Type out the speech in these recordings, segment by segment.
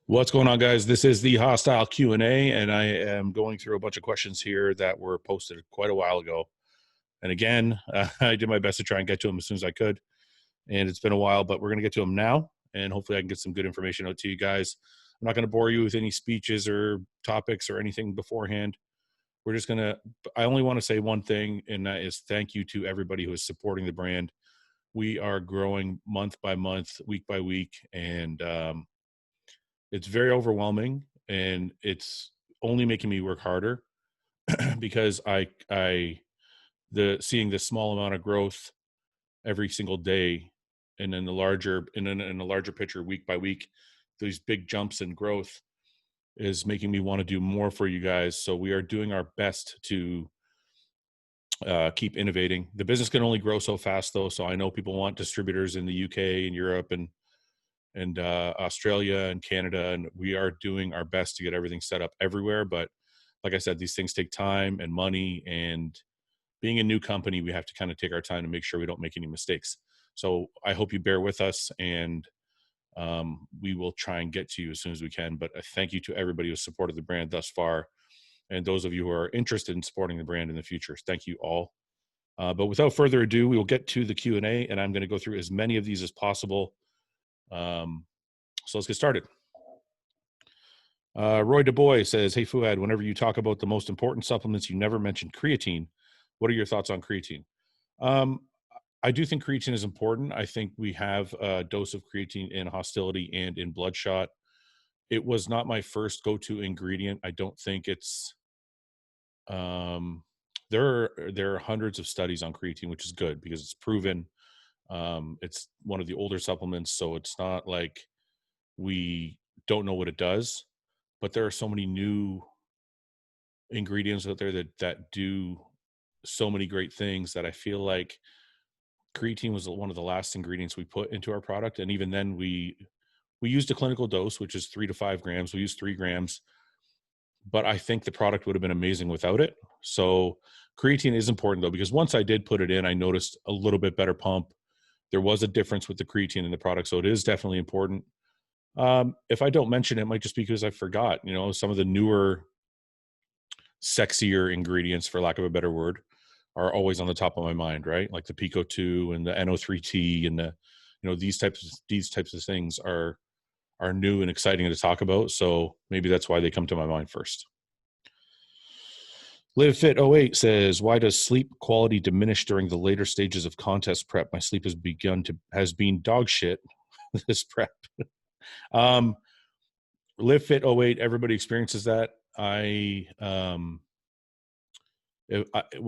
What's going on, guys? This is the Hostile Q&A, and I am going through a bunch of questions here that were posted quite a while ago. And again, I did my best to try and get to them as soon as I could, and it's been a while, but we're going to get to them now, and hopefully I can get some good information out to you guys. I'm not going to bore you with any speeches or topics or anything beforehand. We're just going to – I only want to say one thing, and that is thank you to everybody who is supporting the brand. We are growing month by month, week by week, and it's very overwhelming, and it's only making me work harder because seeing this small amount of growth every single day, and then in the larger picture, week by week, these big jumps in growth is making me want to do more for you guys. So we are doing our best to keep innovating. The business can only grow so fast, though. So I know people want distributors in the UK and Europe and Australia and Canada, and we are doing our best to get everything set up everywhere. But like I said, these things take time and money, and being a new company, we have to kind of take our time to make sure we don't make any mistakes. So I hope you bear with us, and we will try and get to you as soon as we can. But thank you to everybody who supported the brand thus far, and those of you who are interested in supporting the brand in the future. Thank you all. But without further ado, we will get to the Q&A, and I'm going to go through as many of these as possible. So let's get started. Roy DuBois says, "Hey Fouad, whenever you talk about the most important supplements, you never mention creatine. What are your thoughts on creatine?" I do think creatine is important. I think we have a dose of creatine in Hostility and in Bloodshot. It was not my first go-to ingredient. I don't think it's there are hundreds of studies on creatine, which is good because it's proven. It's one of the older supplements, so it's not like we don't know what it does, but there are so many new ingredients out there that do so many great things that I feel like creatine was one of the last ingredients we put into our product. And even then we used a clinical dose, which is 3 to 5 grams. We used 3 grams, but I think the product would have been amazing without it. So creatine is important though, because once I did put it in, I noticed a little bit better pump. There was a difference with the creatine in the product. So it is definitely important. If I don't mention it, it might just be because I forgot, some of the newer, sexier ingredients, for lack of a better word, are always on the top of my mind, right? Like the Pico 2 and the NO3T and these types of things are new and exciting to talk about. So maybe that's why they come to my mind first. LiveFit08 says, "Why does sleep quality diminish during the later stages of contest prep? My sleep has been dog shit this prep." LiveFit08, everybody experiences that. When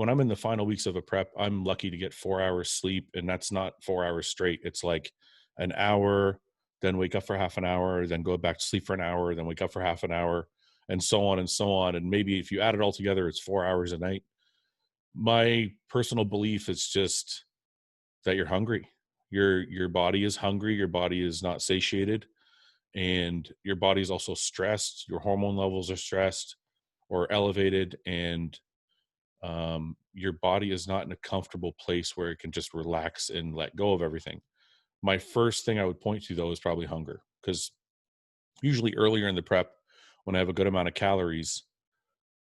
I'm in the final weeks of a prep, I'm lucky to get 4 hours sleep, and that's not 4 hours straight. It's like an hour, then wake up for half an hour, then go back to sleep for an hour, then wake up for half an hour, and so on and so on. And maybe if you add it all together, it's 4 hours a night. My personal belief is just that you're hungry. Your body is hungry. Your body is not satiated. And your body is also stressed. Your hormone levels are stressed or elevated, and your body is not in a comfortable place where it can just relax and let go of everything. My first thing I would point to, though, is probably hunger, because usually earlier in the prep, when I have a good amount of calories,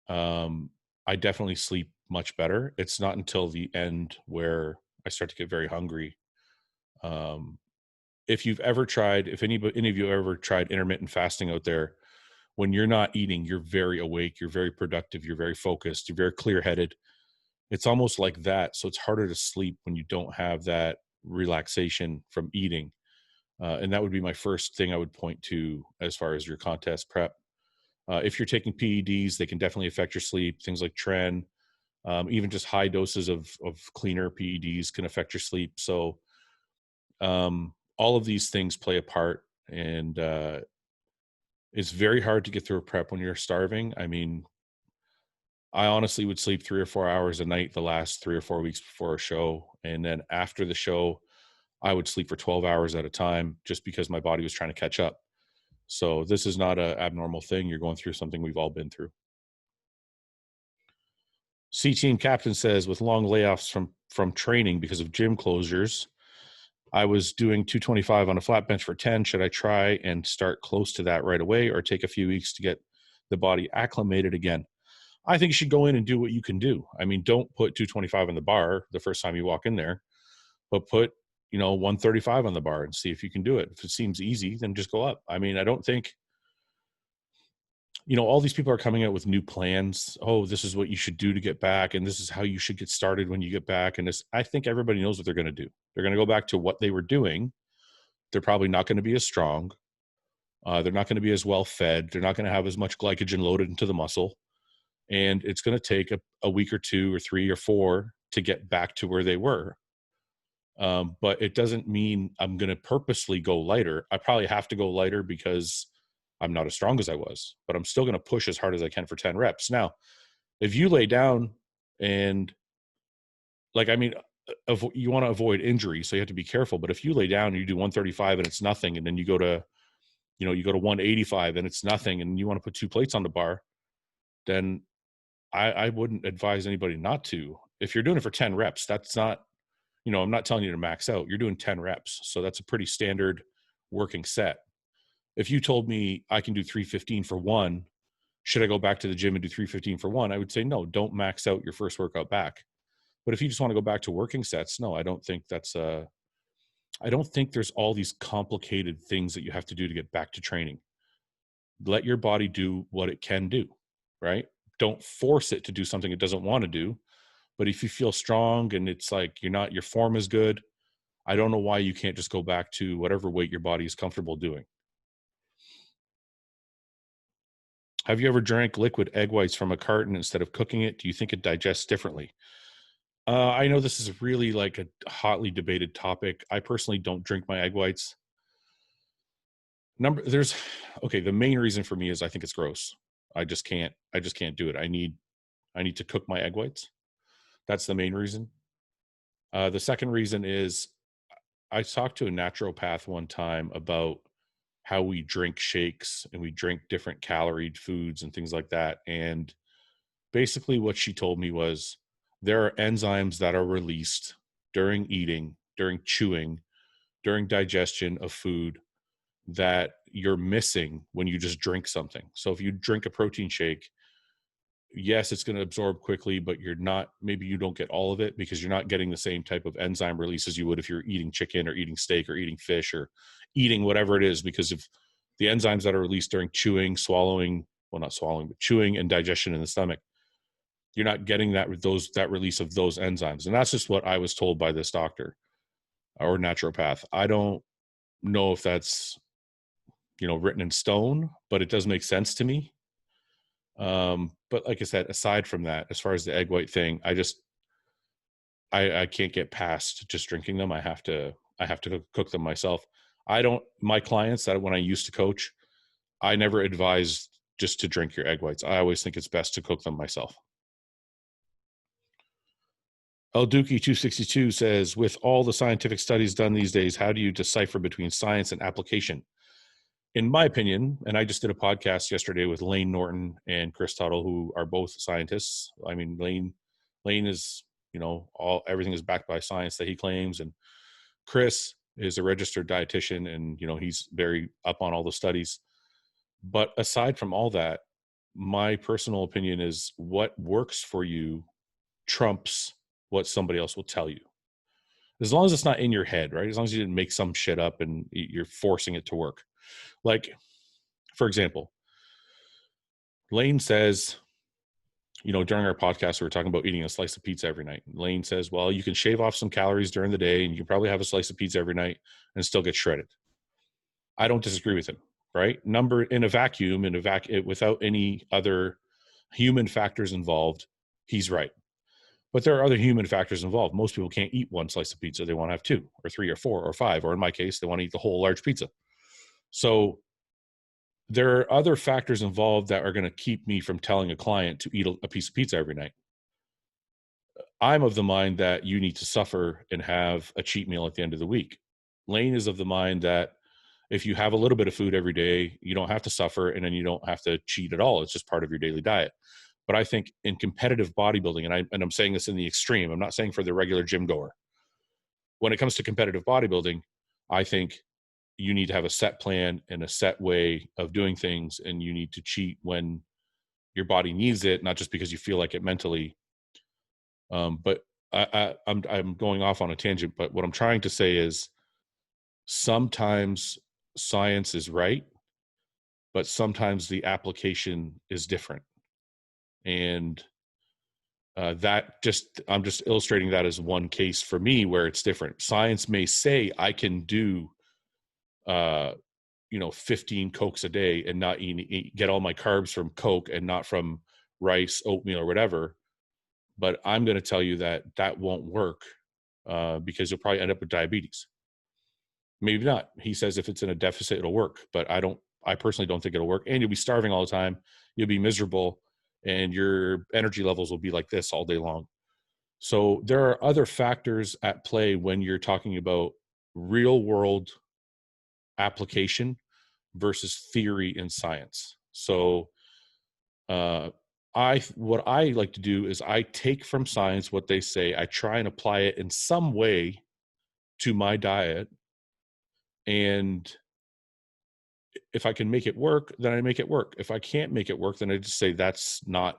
I definitely sleep much better. It's not until the end where I start to get very hungry. If any of you ever tried intermittent fasting out there, when you're not eating, you're very awake, you're very productive, you're very focused, you're very clear-headed. It's almost like that. So it's harder to sleep when you don't have that relaxation from eating. And that would be my first thing I would point to as far as your contest prep. If you're taking PEDs, they can definitely affect your sleep. Things like Tren, even just high doses of cleaner PEDs can affect your sleep. So all of these things play a part, and it's very hard to get through a prep when you're starving. I mean, I honestly would sleep 3 or 4 hours a night the last 3 or 4 weeks before a show. And then after the show, I would sleep for 12 hours at a time just because my body was trying to catch up. So this is not an abnormal thing. You're going through something we've all been through. C-Team Captain says, "With long layoffs from training because of gym closures, I was doing 225 on a flat bench for 10. Should I try and start close to that right away or take a few weeks to get the body acclimated again? I think you should go in and do what you can do. I mean, don't put 225 on the bar the first time you walk in there, but put, 135 on the bar and see if you can do it. If it seems easy, then just go up. I mean, I don't think, all these people are coming out with new plans. Oh, this is what you should do to get back. And this is how you should get started when you get back. And I think everybody knows what they're going to do. They're going to go back to what they were doing. They're probably not going to be as strong. They're not going to be as well fed. They're not going to have as much glycogen loaded into the muscle. And it's going to take a week or 2 or 3 or 4 to get back to where they were. But it doesn't mean I'm going to purposely go lighter. I probably have to go lighter because I'm not as strong as I was, but I'm still going to push as hard as I can for 10 reps. Now, if you lay down and you want to avoid injury, so you have to be careful. But if you lay down and you do 135 and it's nothing, and then you go to 185 and it's nothing, and you want to put 2 plates on the bar, then I wouldn't advise anybody not to. If you're doing it for 10 reps, that's not, I'm not telling you to max out. You're doing 10 reps. So that's a pretty standard working set. If you told me I can do 315 for 1, should I go back to the gym and do 315 for 1? I would say, no, don't max out your first workout back. But if you just want to go back to working sets, no, I don't think I don't think there's all these complicated things that you have to do to get back to training. Let your body do what it can do, right? Don't force it to do something it doesn't want to do. But if you feel strong and it's like your form is good, I don't know why you can't just go back to whatever weight your body is comfortable doing. Have you ever drank liquid egg whites from a carton instead of cooking it? Do you think it digests differently? I know this is really like a hotly debated topic. I personally don't drink my egg whites. The main reason for me is I think it's gross. I just can't do it. I need to cook my egg whites. That's the main reason. The second reason is I talked to a naturopath one time about how we drink shakes and we drink different caloried foods and things like that. And basically what she told me was there are enzymes that are released during eating, during chewing, during digestion of food that you're missing when you just drink something. So if you drink a protein shake, yes, it's going to absorb quickly, but maybe you don't get all of it because you're not getting the same type of enzyme release as you would if you're eating chicken or eating steak or eating fish or eating whatever it is, because of the enzymes that are released during chewing, swallowing, well, not swallowing, but chewing and digestion in the stomach. You're not getting that release of those enzymes. And that's just what I was told by this doctor or naturopath. I don't know if that's, written in stone, but it does make sense to me. But like I said, aside from that, as far as the egg white thing, I can't get past just drinking them. I have to cook them myself. My clients that when I used to coach, I never advised just to drink your egg whites. I always think it's best to cook them myself. El Duki 262 says, with all the scientific studies done these days, how do you decipher between science and application? In my opinion, and I just did a podcast yesterday with Lane Norton and Chris Tuttle, who are both scientists. I mean, Lane is, everything is backed by science that he claims. And Chris is a registered dietitian and, he's very up on all the studies. But aside from all that, my personal opinion is what works for you trumps what somebody else will tell you. As long as it's not in your head, right? As long as you didn't make some shit up and you're forcing it to work. Like, for example, Lane says, during our podcast, we were talking about eating a slice of pizza every night. Lane says, well, you can shave off some calories during the day and you can probably have a slice of pizza every night and still get shredded. I don't disagree with him, right? In a vacuum, without any other human factors involved, he's right. But there are other human factors involved. Most people can't eat one slice of pizza. They want to have 2 or 3 or 4 or 5, or in my case, they want to eat the whole large pizza. So there are other factors involved that are going to keep me from telling a client to eat a piece of pizza every night. I'm of the mind that you need to suffer and have a cheat meal at the end of the week. Lane is of the mind that if you have a little bit of food every day, you don't have to suffer and then you don't have to cheat at all. It's just part of your daily diet. But I think in competitive bodybuilding, and I'm saying this in the extreme, I'm not saying for the regular gym goer. when it comes to competitive bodybuilding, I think you need to have a set plan and a set way of doing things, and you need to cheat when your body needs it, not just because you feel like it mentally. But I'm going off on a tangent, but what I'm trying to say is sometimes science is right, but sometimes the application is different. And I'm just illustrating that as one case for me where it's different. Science may say I can do, 15 Cokes a day and not get all my carbs from Coke and not from rice, oatmeal, or whatever. But I'm going to tell you that that won't work because you'll probably end up with diabetes. Maybe not. He says if it's in a deficit, it'll work, but I personally don't think it'll work. And you'll be starving all the time. You'll be miserable and your energy levels will be like this all day long. So there are other factors at play when you're talking about real world application versus theory in science. So what I like to do is I take from science what they say, I try and apply it in some way to my diet, and if I can make it work, then I make it work. If I can't make it work, then I just say that's not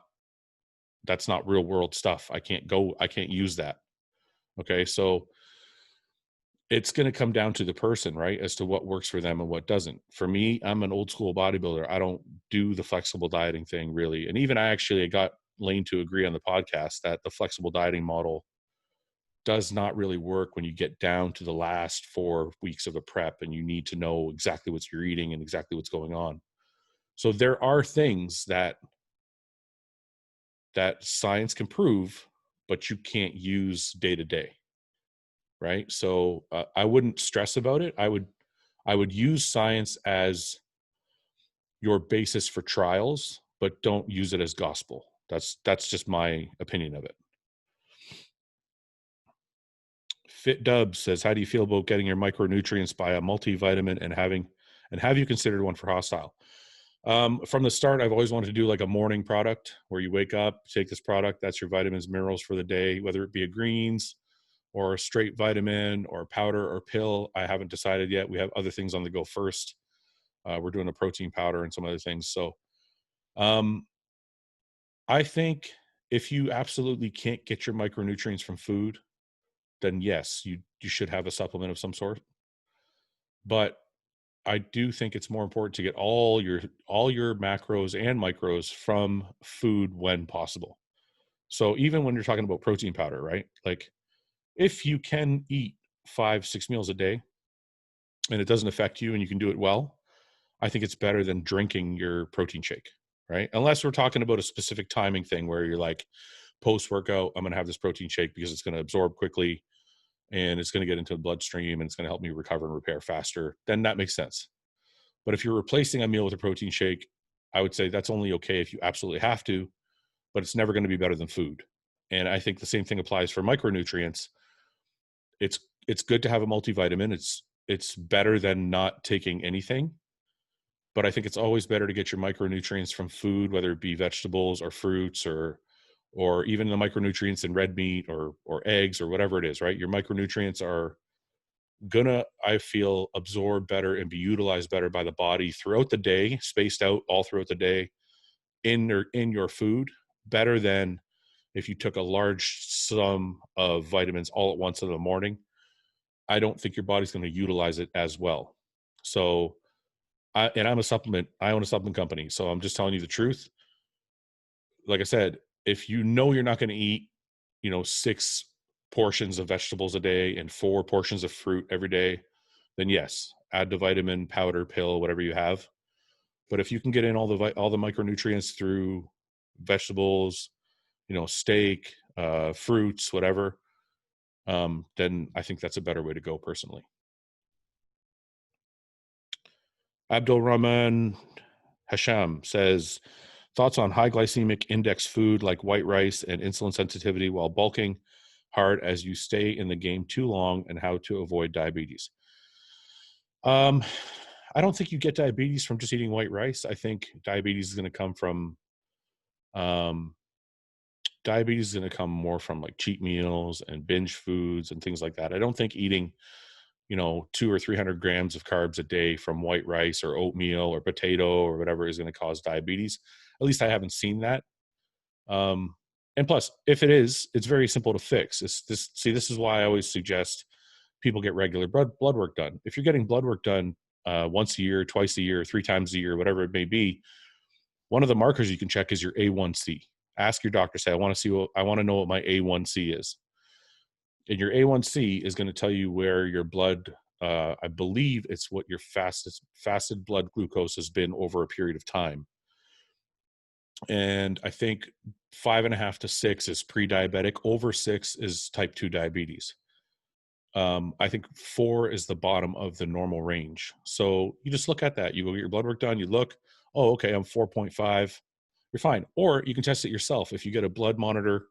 real world stuff. I can't use that. Okay, so it's going to come down to the person, right, as to what works for them and what doesn't. For me, I'm an old school bodybuilder. I don't do the flexible dieting thing really. And even I got Lane to agree on the podcast that the flexible dieting model does not really work when you get down to the last 4 weeks of a prep and you need to know exactly what you're eating and exactly what's going on. So there are things that science can prove, but you can't use day to day. Right. So I wouldn't stress about it. I would use science as your basis for trials, but don't use it as gospel. That's just my opinion of it. Fit Dub says, how do you feel about getting your micronutrients by a multivitamin and have you considered one for Hosstile? From the start, I've always wanted to do like a morning product where you wake up, take this product, that's your vitamins, minerals for the day, whether it be a greens or a straight vitamin or powder or pill. I haven't decided yet. We have other things on the go first. We're doing a protein powder and some other things. So I think if you absolutely can't get your micronutrients from food, then yes, you should have a supplement of some sort. But I do think it's more important to get all your macros and micros from food when possible. So even when you're talking about protein powder, right? Like if you can eat 5-6 meals a day and it doesn't affect you and you can do it well, I think it's better than drinking your protein shake, right? Unless we're talking about a specific timing thing where you're like, post-workout, I'm going to have this protein shake because it's going to absorb quickly and it's going to get into the bloodstream and it's going to help me recover and repair faster. Then that makes sense. But if you're replacing a meal with a protein shake, I would say that's only okay if you absolutely have to, but it's never going to be better than food. And I think the same thing applies for micronutrients. It's good to have a multivitamin. It's better than not taking anything. But I think it's always better to get your micronutrients from food, whether it be vegetables or fruits or even the micronutrients in red meat or eggs or whatever it is, right? Your micronutrients are gonna, I feel, absorb better and be utilized better by the body throughout the day, spaced out all throughout the day in your food, better than if you took a large sum of vitamins all at once in the morning. I don't think your body's going to utilize it as well. So I own a supplement company. So I'm just telling you the truth. Like I said, if you know you're not going to eat, 6 portions of vegetables a day and 4 portions of fruit every day, then yes, add the vitamin, powder, pill, whatever you have. But if you can get in all the micronutrients through vegetables, steak, fruits, whatever, then I think that's a better way to go personally. Abdul Rahman Hasham says, thoughts on high glycemic index food like white rice and insulin sensitivity while bulking hard as you stay in the game too long and how to avoid diabetes. I don't think you get diabetes from just eating white rice. I think diabetes is going to come from diabetes is going to come more from like cheat meals and binge foods and things like that. I don't think eating, 200 or 300 grams of carbs a day from white rice or oatmeal or potato or whatever is going to cause diabetes. At least I haven't seen that. And plus, if it is, it's very simple to fix. This is why I always suggest people get regular blood work done. If you're getting blood work done once a year, twice a year, 3 times a year, whatever it may be, one of the markers you can check is your A1C. Ask your doctor, say, I want to know what my A1C is. And your A1C is going to tell you where your blood, I believe it's what your fasted blood glucose has been over a period of time. And I think 5.5 to 6 is pre-diabetic. Over 6 is type 2 diabetes. I think 4 is the bottom of the normal range. So you just look at that. You go get your blood work done. You look, oh, okay, I'm 4.5. You're fine. Or you can test it yourself. If you get a blood monitor,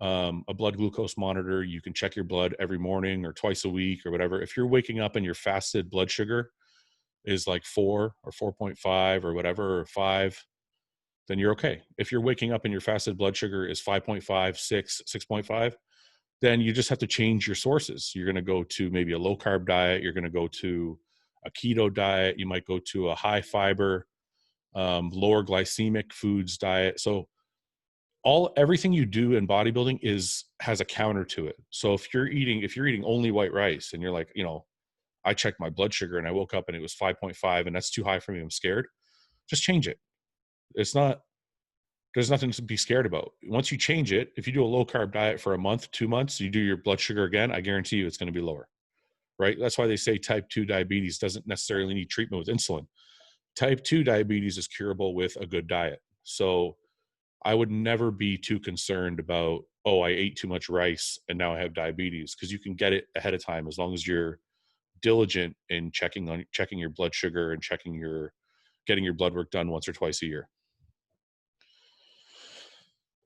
a blood glucose monitor, you can check your blood every morning or twice a week or whatever. If you're waking up and your fasted blood sugar is like 4 or 4.5 or whatever, or 5, then you're okay. If you're waking up and your fasted blood sugar is 5.5, 6, 6.5, then you just have to change your sources. You're going to go to maybe a low carb diet. You're going to go to a keto diet. You might go to a high fiber, lower glycemic foods diet. So everything you do in bodybuilding has a counter to it. So if you're eating only white rice and you're like, I checked my blood sugar and I woke up and it was 5.5 and that's too high for me, I'm scared. Just change it. There's nothing to be scared about. Once you change it, if you do a low carb diet for a month, 2 months, you do your blood sugar again, I guarantee you it's going to be lower, right? That's why they say type 2 diabetes doesn't necessarily need treatment with insulin. Type 2 diabetes is curable with a good diet. So I would never be too concerned about, oh, I ate too much rice and now I have diabetes, because you can get it ahead of time as long as you're diligent in checking your blood sugar and getting your blood work done once or twice a year.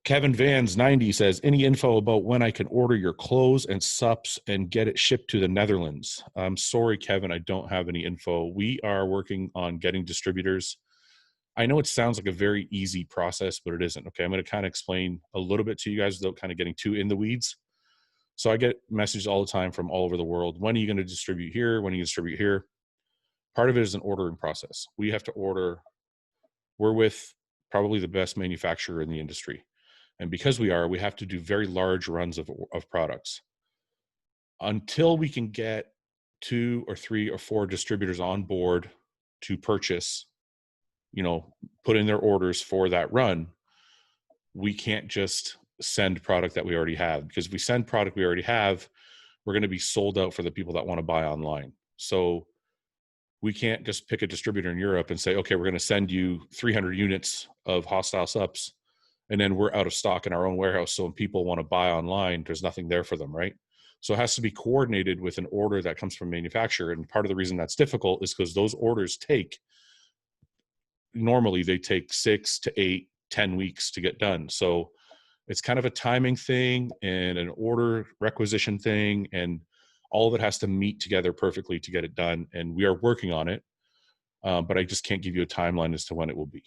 Kevin Vans 90 says, any info about when I can order your clothes and sups and get it shipped to the Netherlands? I'm sorry, Kevin, I don't have any info. We are working on getting distributors. I know it sounds like a very easy process, but it isn't. Okay, I'm going to kind of explain a little bit to you guys without kind of getting too in the weeds. So I get messages all the time from all over the world. When are you going to distribute here? When are you going to distribute here? Part of it is an ordering process. We have to order. We're with probably the best manufacturer in the industry. And because we have to do very large runs of products. Until we can get 2 or 3 or 4 distributors on board to purchase, put in their orders for that run, we can't just send product that we already have, because if we send product we already have, we're going to be sold out for the people that want to buy online. So we can't just pick a distributor in Europe and say, okay, we're going to send you 300 units of Hosstile Sups, and then we're out of stock in our own warehouse. So when people want to buy online, there's nothing there for them, right? So it has to be coordinated with an order that comes from manufacturer. And part of the reason that's difficult is because those orders normally they take 6 to 8, 10 weeks to get done. So it's kind of a timing thing and an order requisition thing, and all of it has to meet together perfectly to get it done. And we are working on it, but I just can't give you a timeline as to when it will be.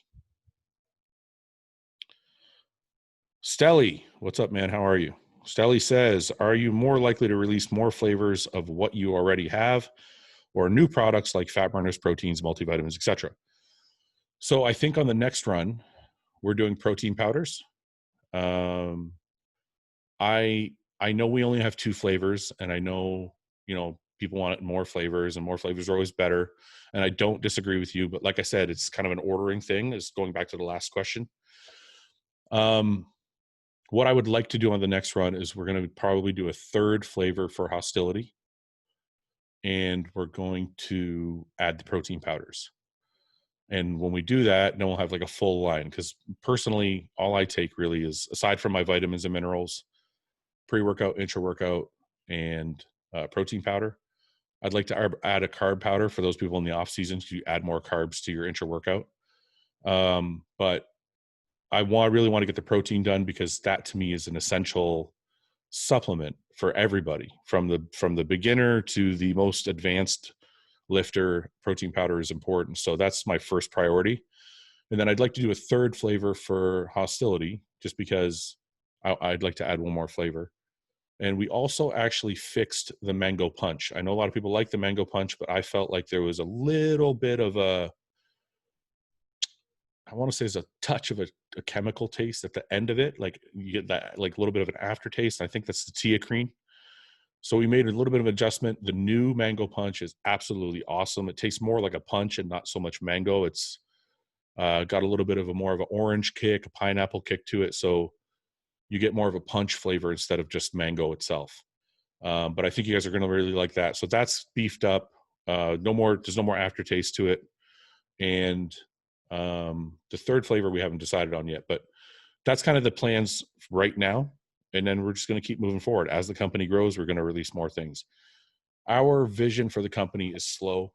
Stelly, what's up, man? How are you? Stelly says, are you more likely to release more flavors of what you already have, or new products like fat burners, proteins, multivitamins, etc.? So I think on the next run, we're doing protein powders. I know we only have 2 flavors, and I know, people want more flavors, and more flavors are always better. And I don't disagree with you, but like I said, it's kind of an ordering thing, is going back to the last question. What I would like to do on the next run is we're going to probably do a 3rd flavor for hostility, and we're going to add the protein powders. And when we do that, then we'll have like a full line, because personally, all I take really is, aside from my vitamins and minerals, pre-workout, intra-workout, and protein powder. I'd like to add a carb powder for those people in the off season to add more carbs to your intra-workout. But I really want to get the protein done, because that to me is an essential supplement for everybody, from the beginner to the most advanced lifter. Protein powder is important. So that's my first priority. And then I'd like to do a 3rd flavor for hostility, just because I'd like to add one more flavor. And we also actually fixed the mango punch. I know a lot of people like the mango punch, but I felt like there was a little bit of I want to say there's a touch of a chemical taste at the end of it. Like you get that like a little bit of an aftertaste. I think that's the teacrine. So we made a little bit of adjustment. The new mango punch is absolutely awesome. It tastes more like a punch and not so much mango. It's got a little bit of a more of an orange kick, a pineapple kick to it. So you get more of a punch flavor instead of just mango itself. But I think you guys are going to really like that. So that's beefed up. There's no more aftertaste to it. And the third flavor we haven't decided on yet, but that's kind of the plans right now. And then we're just going to keep moving forward. As the company grows, we're going to release more things. Our vision for the company is slow.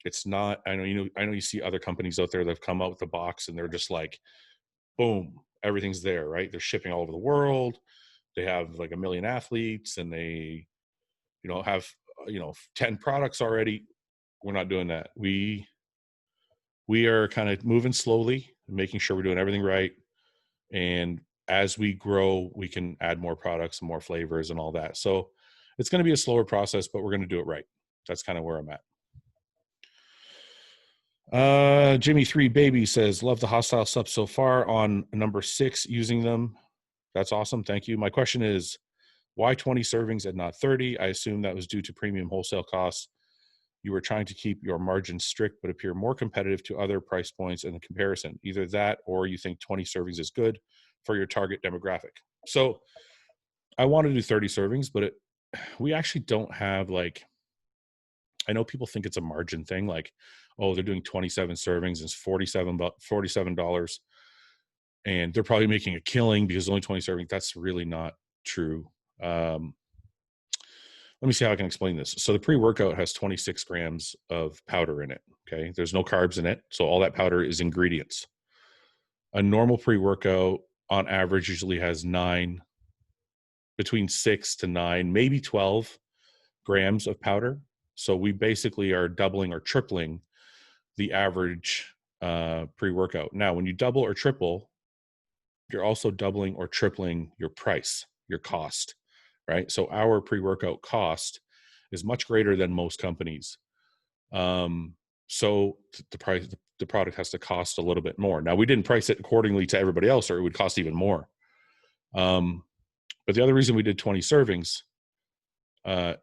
It's not, I know you see other companies out there that have come out with the box and they're just like, boom, everything's there, right? They're shipping all over the world. They have like 1 million athletes and they, have, 10 products already. We're not doing that. We are kind of moving slowly, making sure we're doing everything right. And as we grow, we can add more products and more flavors and all that. So it's going to be a slower process, but we're going to do it right. That's kind of where I'm at. Jimmy 3 Baby says, love the Hosstile Sup so far on number 6 using them. That's awesome. Thank you. My question is, why 20 servings and not 30? I assume that was due to premium wholesale costs. You were trying to keep your margins strict, but appear more competitive to other price points in the comparison. Either that, or you think 20 servings is good for your target demographic. So I want to do 30 servings, but we actually don't have like, I know people think it's a margin thing. Like, oh, they're doing 27 servings. It's $47. And they're probably making a killing because only 20 servings. That's really not true. Let me see how I can explain this. So the pre-workout has 26 grams of powder in it. Okay. There's no carbs in it. So all that powder is ingredients. A normal pre-workout on average usually has between 6 to 9, maybe 12 grams of powder. So we basically are doubling or tripling the average pre-workout. Now, when you double or triple, you're also doubling or tripling your price, your cost, right? So our pre-workout cost is much greater than most companies. So the product has to cost a little bit more. Now, we didn't price it accordingly to everybody else, or it would cost even more. But the other reason we did 20 servings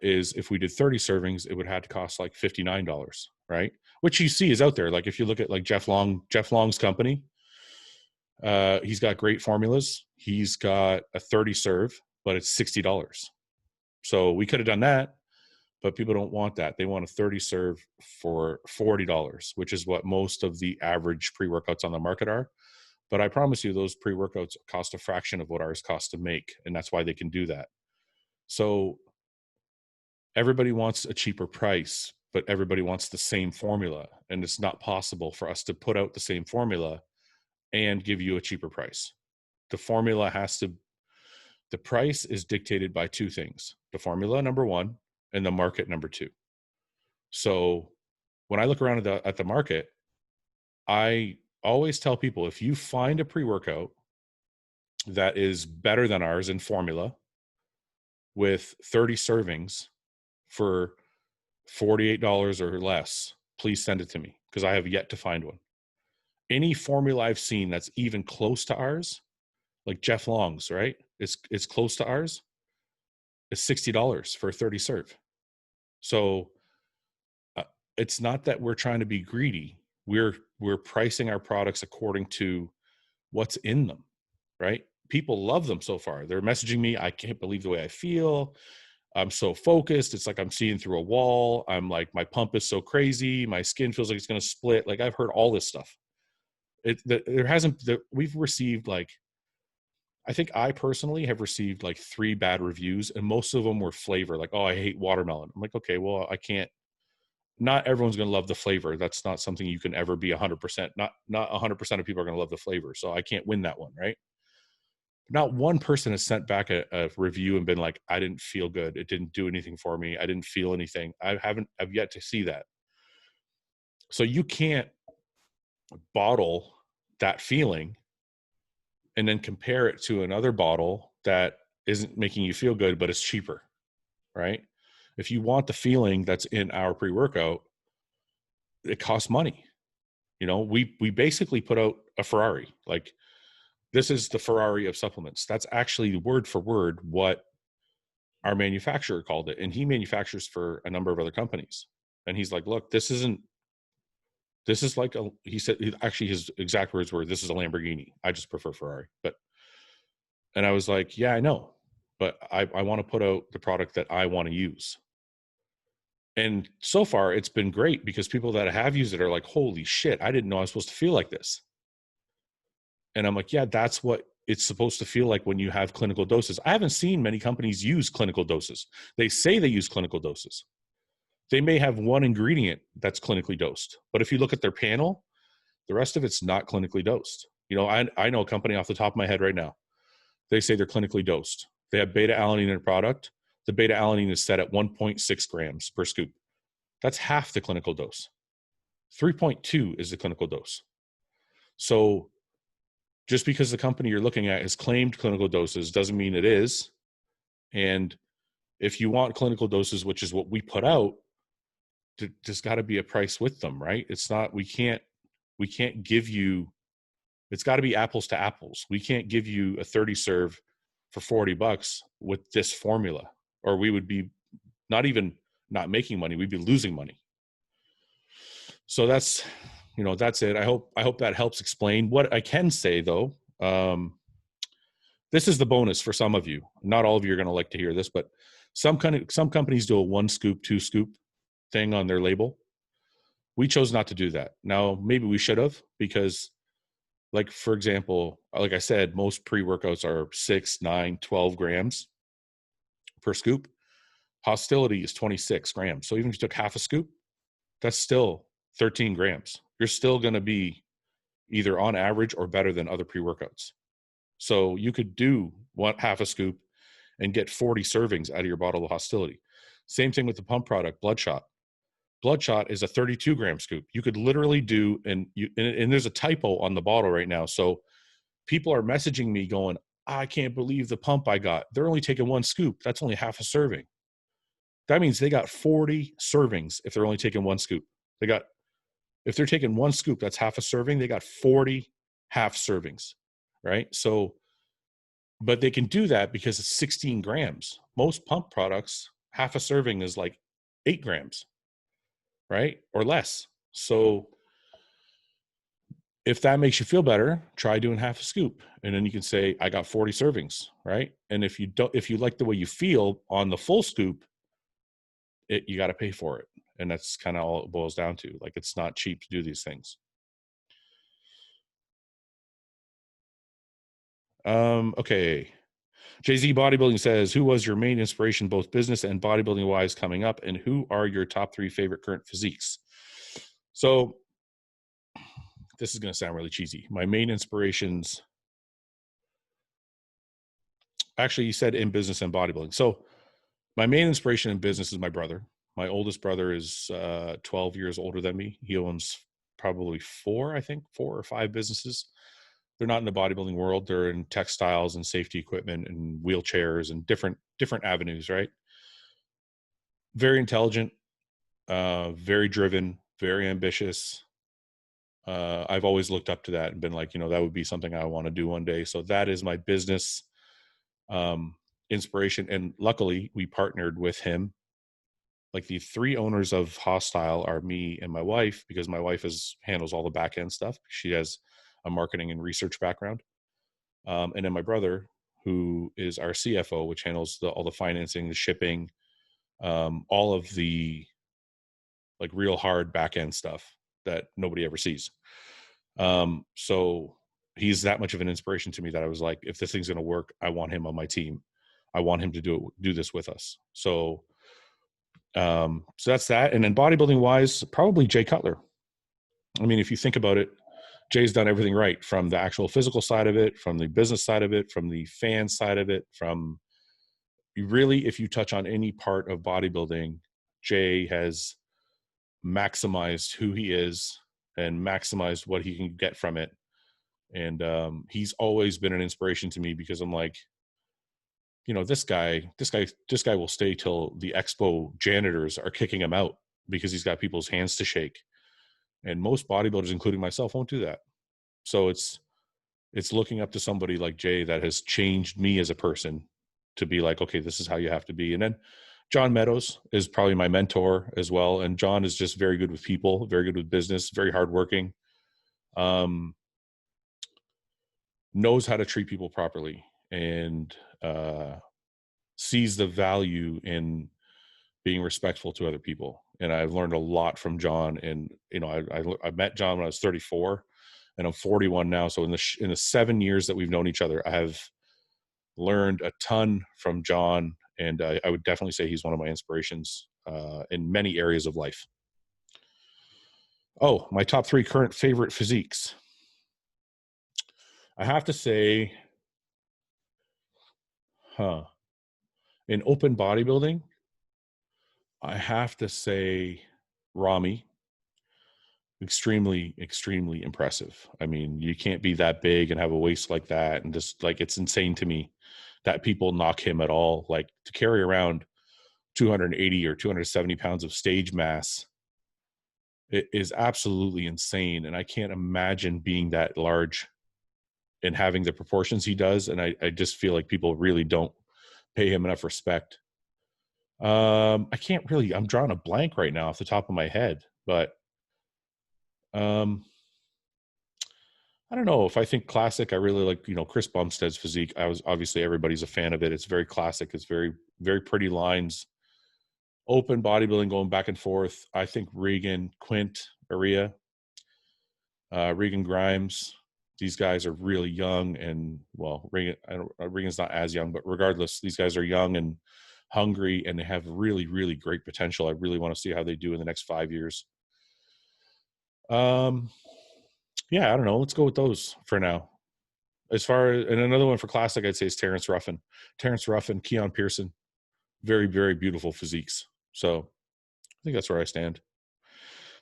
is if we did 30 servings, it would have to cost like $59, right? Which you see is out there. Like if you look at like Jeff Long's company, he's got great formulas. He's got a 30 serve, but it's $60. So we could have done that, but people don't want that. They want a 30 serve for $40, which is what most of the average pre-workouts on the market are. But I promise you, those pre-workouts cost a fraction of what ours costs to make. And that's why they can do that. So everybody wants a cheaper price, but everybody wants the same formula. And it's not possible for us to put out the same formula and give you a cheaper price. The price is dictated by two things: the formula, number one, and the market, number two. So when I look around at the market, I always tell people, if you find a pre-workout that is better than ours in formula with 30 servings for $48 or less, please send it to me, because I have yet to find one. Any formula I've seen that's even close to ours, like Jeff Long's, right? It's close to ours. It's $60 for a 30 serve. So it's not that we're trying to be greedy. We're pricing our products according to what's in them, right? People love them so far. They're messaging me, I can't believe the way I feel. I'm so focused. It's like I'm seeing through a wall. I'm like, my pump is so crazy. My skin feels like it's going to split. Like, I've heard all this stuff. We've received like, I think I personally have received like 3 bad reviews, and most of them were flavor. Like, oh, I hate watermelon. I'm like, okay, well, I can't. Not everyone's going to love the flavor. That's not something you can ever be 100%. Not 100% of people are going to love the flavor. So I can't win that one, right? Not one person has sent back a review and been like, I didn't feel good. It didn't do anything for me. I didn't feel anything. I've yet to see that. So you can't bottle that feeling and then compare it to another bottle that isn't making you feel good, but it's cheaper, right? If you want the feeling that's in our pre-workout, it costs money. You know, we basically put out a Ferrari. Like, this is the Ferrari of supplements. That's actually word for word what our manufacturer called it. And he manufactures for a number of other companies. And he's like, look, this is like he said, actually his exact words were, this is a Lamborghini. I just prefer Ferrari. And I was like, yeah, I know, but I want to put out the product that I want to use. And so far it's been great because people that have used it are like, holy shit, I didn't know I was supposed to feel like this. And I'm like, yeah, that's what it's supposed to feel like when you have clinical doses. I haven't seen many companies use clinical doses. They say they use clinical doses. They may have one ingredient that's clinically dosed, but if you look at their panel, the rest of it's not clinically dosed. You know, I know a company off the top of my head right now. They say they're clinically dosed. They have beta alanine in their product. The beta alanine is set at 1.6 grams per scoop. That's half the clinical dose. 3.2 is the clinical dose. So just because the company you're looking at has claimed clinical doses doesn't mean it is. And if you want clinical doses, which is what we put out, there's got to be a price with them, right? It's not, we can't give you, it's got to be apples to apples. We can't give you a 30 serve for $40 with this formula, or we would be not even not making money. We'd be losing money. So that's, you know, that's it. I hope that helps explain. What I can say though, this is the bonus for some of you. Not all of you are going to like to hear this, but some companies do a 1 scoop, 2 scoop thing on their label. We chose not to do that. Now, maybe we should have, because like, for example, like I said, most pre-workouts are 6, 9, 12 grams per scoop. Hostility is 26 grams. So even if you took half a scoop, that's still 13 grams. You're still going to be either on average or better than other pre-workouts. So you could do half a scoop and get 40 servings out of your bottle of Hostility. Same thing with the pump product, Bloodshot. Bloodshot is a 32 gram scoop. You could literally do, and there's a typo on the bottle right now. So people are messaging me going, I can't believe the pump I got. They're only taking 1 scoop. That's only half a serving. That means they got 40 servings if they're only taking 1 scoop. If they're taking 1 scoop, that's half a serving. They got 40 half servings, right? So, but they can do that because it's 16 grams. Most pump products, half a serving is like 8 grams, right? Or less. So if that makes you feel better, try doing half a scoop. And then you can say, I got 40 servings, right? And if you like the way you feel on the full scoop, you got to pay for it. And that's kind of all it boils down to. Like, it's not cheap to do these things. Okay. Jay-Z Bodybuilding says, who was your main inspiration, both business and bodybuilding wise, coming up? And who are your top 3 favorite current physiques? So this is going to sound really cheesy. My main inspirations, actually, you said in business and bodybuilding. So my main inspiration in business is my brother. My oldest brother is 12 years older than me. He owns probably 4 or 5 businesses. They're not in the bodybuilding world. They're in textiles and safety equipment and wheelchairs and different avenues, right? Very intelligent, very driven, very ambitious. I've always looked up to that and been like, you know, that would be something I want to do one day. So that is my business inspiration. And luckily we partnered with him. Like, the 3 owners of Hosstile are me and my wife, because my wife handles all the back end stuff. She has a marketing and research background. And then my brother, who is our CFO, which handles all the financing, the shipping, all of the like real hard back end stuff that nobody ever sees. So he's that much of an inspiration to me that I was like, if this thing's going to work, I want him on my team. I want him to do this with us. So that's that. And then bodybuilding wise, probably Jay Cutler. I mean, if you think about it, Jay's done everything right, from the actual physical side of it, from the business side of it, from the fan side of it, from really, if you touch on any part of bodybuilding, Jay has maximized who he is and maximized what he can get from it. And he's always been an inspiration to me because I'm like, this guy will stay till the expo janitors are kicking him out because he's got people's hands to shake. And most bodybuilders, including myself, won't do that. So it's looking up to somebody like Jay that has changed me as a person to be like, okay, this is how you have to be. And then John Meadows is probably my mentor as well. And John is just very good with people, very good with business, very hardworking, knows how to treat people properly, and sees the value in being respectful to other people. And I've learned a lot from John. And, I met John when I was 34 and I'm 41 now. So in the 7 years that we've known each other, I have learned a ton from John. And I would definitely say he's one of my inspirations in many areas of life. Oh, my top 3 current favorite physiques. I have to say, in open bodybuilding, I have to say Rami. Extremely, extremely impressive. I mean, you can't be that big and have a waist like that. And just like, it's insane to me that people knock him at all. Like, to carry around 280 or 270 pounds of stage mass, it is absolutely insane. And I can't imagine being that large and having the proportions he does. And I just feel like people really don't pay him enough respect. I'm drawing a blank right now off the top of my head, but I don't know if I think classic. I really like, Chris Bumstead's physique. Obviously everybody's a fan of it. It's very classic. It's very, very pretty lines, open bodybuilding going back and forth. I think Regan, Quint, Aria, Regan Grimes, these guys are really young. And well, Regan's not as young, but regardless, these guys are young and hungry and they have really, really great potential. I really want to see how they do in the next 5 years. Yeah, I don't know. Let's go with those for now. And another one for classic, I'd say is Terrence Ruffin, Keon Pearson, very, very beautiful physiques. So I think that's where I stand.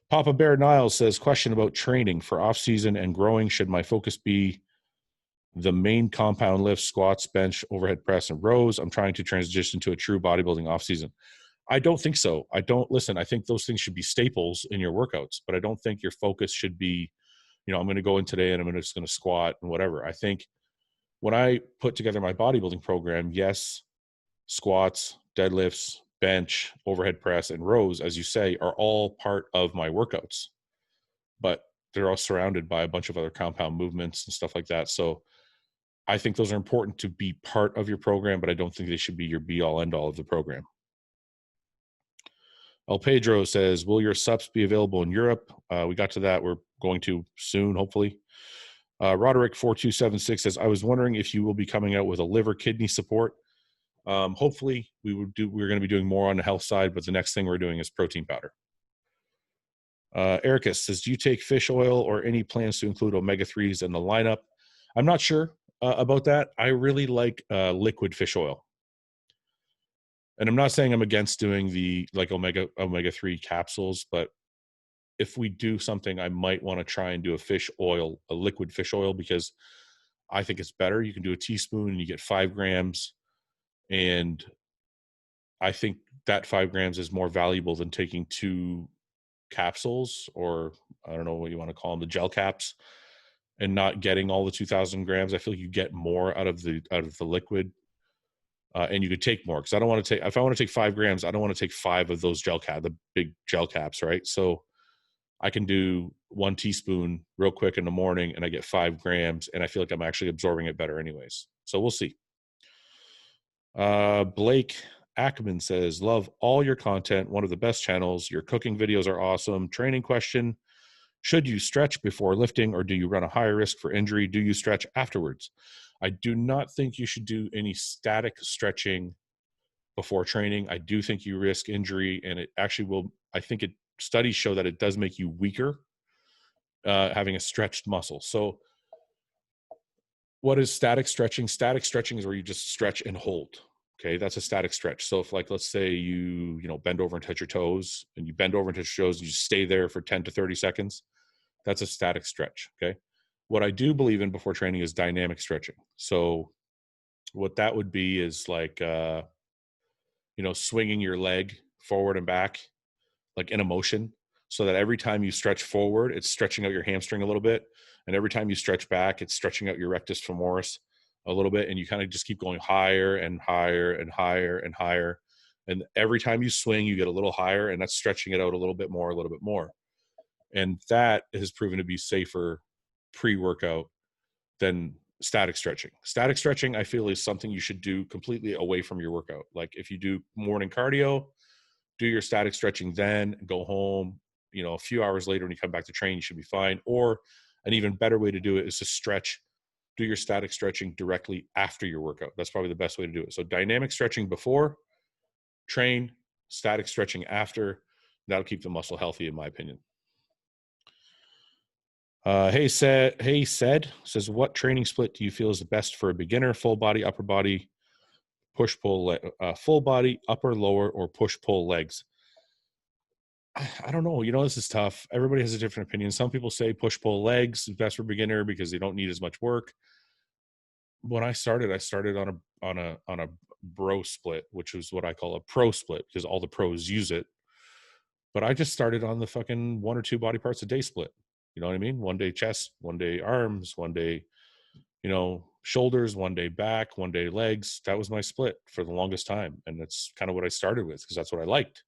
Papa Bear Niles says, question about training for off season and growing. Should my focus be the main compound lifts, squats, bench, overhead press, and rows? I'm trying to transition to a true bodybuilding off season. I don't think so. I think those things should be staples in your workouts, but I don't think your focus should be, I'm going to go in today and I'm just going to squat and whatever. I think when I put together my bodybuilding program, yes, squats, deadlifts, bench, overhead press, and rows, as you say, are all part of my workouts, but they're all surrounded by a bunch of other compound movements and stuff like that. So I think those are important to be part of your program, but I don't think they should be your be all end all of the program. El Pedro says, will your subs be available in Europe? We got to that. We're going to soon, hopefully. Roderick 4276 says, I was wondering if you will be coming out with a liver kidney support. Hopefully we're going to be doing more on the health side, but the next thing we're doing is protein powder. Ericus says, do you take fish oil or any plans to include omega-3s in the lineup? I'm not sure about that. I really like liquid fish oil. And I'm not saying I'm against doing the like omega-3 capsules, but if we do something, I might want to try and do a liquid fish oil, because I think it's better. You can do a teaspoon and you get 5 grams. And I think that 5 grams is more valuable than taking 2 capsules, or I don't know what you want to call them, the gel caps, and not getting all the 2,000 grams. I feel like you get more out of the liquid. And you could take more, because if I want to take 5 grams, I don't want to take 5 of those the big gel caps, right? So I can do 1 teaspoon real quick in the morning and I get 5 grams, and I feel like I'm actually absorbing it better anyways. So we'll see. Blake Ackman says, love all your content. One of the best channels. Your cooking videos are awesome. Training question. Should you stretch before lifting, or do you run a higher risk for injury? Do you stretch afterwards? I do not think you should do any static stretching before training. I do think you risk injury, and it actually will. I think studies show that it does make you weaker, having a stretched muscle. So what is static stretching? Static stretching is where you just stretch and hold. Okay, that's a static stretch. So if, like, let's say you bend over and touch your toes, and you bend over and touch your toes, and you just stay there for 10 to 30 seconds, that's a static stretch. Okay. What I do believe in before training is dynamic stretching. So what that would be is like, swinging your leg forward and back, like in a motion, so that every time you stretch forward, it's stretching out your hamstring a little bit. And every time you stretch back, it's stretching out your rectus femoris a little bit. And you kind of just keep going higher and higher and higher and higher. And every time you swing, you get a little higher, and that's stretching it out a little bit more, a little bit more. And that has proven to be safer pre-workout than static stretching. Static stretching, I feel, is something you should do completely away from your workout. Like if you do morning cardio, do your static stretching then, go home, a few hours later when you come back to train, you should be fine. Or an even better way to do it is to do your static stretching directly after your workout. That's probably the best way to do it. So dynamic stretching before, train, static stretching after. That'll keep the muscle healthy, in my opinion. Hey said says, what training split do you feel is the best for a beginner? Full body, upper body, push pull, full body, upper, lower, or push pull legs? I don't know. This is tough. Everybody has a different opinion. Some people say push pull legs is best for beginner because they don't need as much work. When I started on a bro split, which is what I call a pro split because all the pros use it. But I just started on the fucking 1 or 2 body parts a day split. You know what I mean? One day chest, one day arms, one day, shoulders, one day back, one day legs. That was my split for the longest time. And that's kind of what I started with because that's what I liked.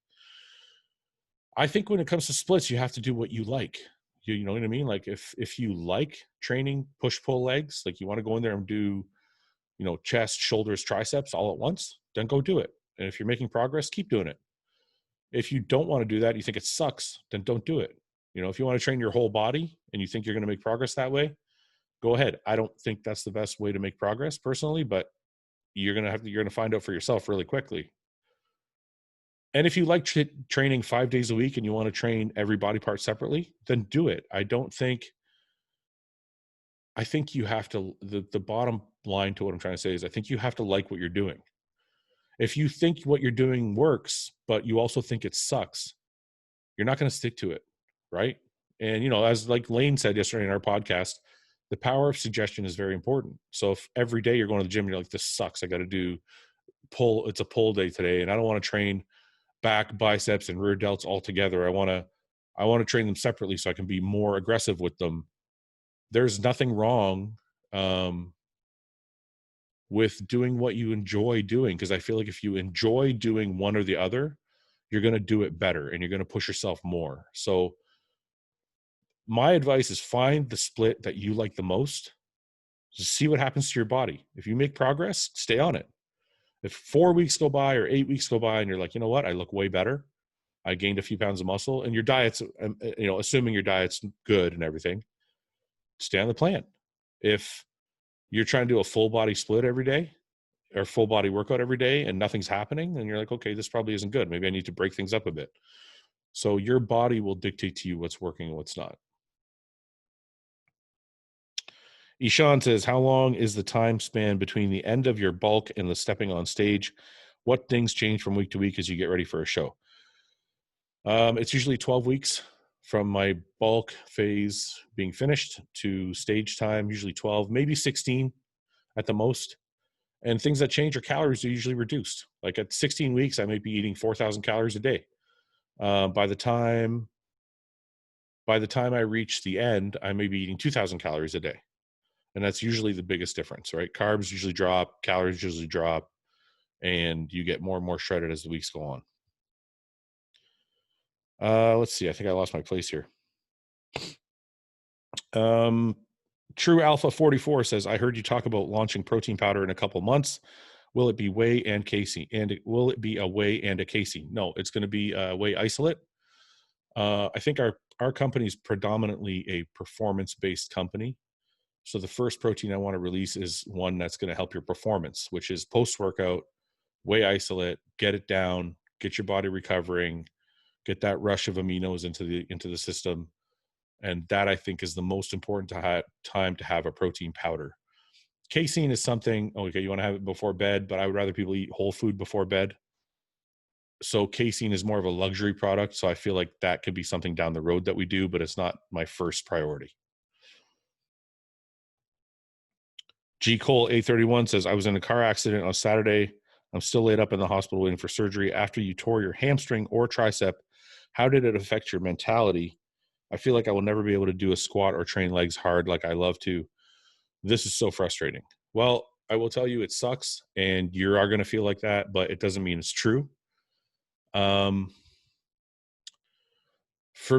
I think when it comes to splits, you have to do what you like. You know what I mean? Like if you like training push-pull legs, like you want to go in there and do, chest, shoulders, triceps all at once, then go do it. And if you're making progress, keep doing it. If you don't want to do that, you think it sucks, then don't do it. If you want to train your whole body and you think you're going to make progress that way, go ahead. I don't think that's the best way to make progress personally, but you're going to find out for yourself really quickly. And if you like training 5 days a week and you want to train every body part separately, then do it. I think you have to, the bottom line to what I'm trying to say is I think you have to like what you're doing. If you think what you're doing works, but you also think it sucks, you're not going to stick to it. Right. And, as like Lane said yesterday in our podcast, the power of suggestion is very important. So if every day you're going to the gym, you're like, this sucks. I got to do pull. It's a pull day today. And I don't want to train back, biceps, and rear delts all together. I want to train them separately so I can be more aggressive with them. There's nothing wrong with doing what you enjoy doing, because I feel like if you enjoy doing one or the other, you're going to do it better and you're going to push yourself more. So my advice is find the split that you like the most. Just see what happens to your body. If you make progress, stay on it. If 4 weeks go by or 8 weeks go by and you're like, you know what, I look way better, I gained a few pounds of muscle, and your diet's, assuming your diet's good and everything, stay on the plan. If you're trying to do a full body split every day or full body workout every day and nothing's happening, then you're like, okay, this probably isn't good. Maybe I need to break things up a bit. So your body will dictate to you what's working and what's not. Ishan says, how long is the time span between the end of your bulk and the stepping on stage? What things change from week to week as you get ready for a show? It's usually 12 weeks from my bulk phase being finished to stage time, usually 12, maybe 16 at the most. And things that change are calories are usually reduced. Like at 16 weeks, I might be eating 4,000 calories a day. By the time I reach the end, I may be eating 2,000 calories a day. And that's usually the biggest difference, right? Carbs usually drop, calories usually drop, and you get more and more shredded as the weeks go on. Let's see. I think I lost my place here. True Alpha 44 says, I heard you talk about launching protein powder in a couple months. Will it be whey and casein? And will it be a whey and a casein? No, it's going to be a whey isolate. I think our company is predominantly a performance-based company. So the first protein I want to release is one that's going to help your performance, which is post-workout, whey isolate, get it down, get your body recovering, get that rush of aminos into the system. And that, I think, is the most important time to have a protein powder. Casein is something, okay, you want to have it before bed, but I would rather people eat whole food before bed. So casein is more of a luxury product. So I feel like that could be something down the road that we do, but it's not my first priority. G Cole 831 says, I was in a car accident on Saturday. I'm still laid up in the hospital waiting for surgery. After you tore your hamstring or tricep, how did it affect your mentality? I feel like I will never be able to do a squat or train legs hard like I love to. This is so frustrating. Well, I will tell you it sucks and you are going to feel like that, but it doesn't mean it's true. For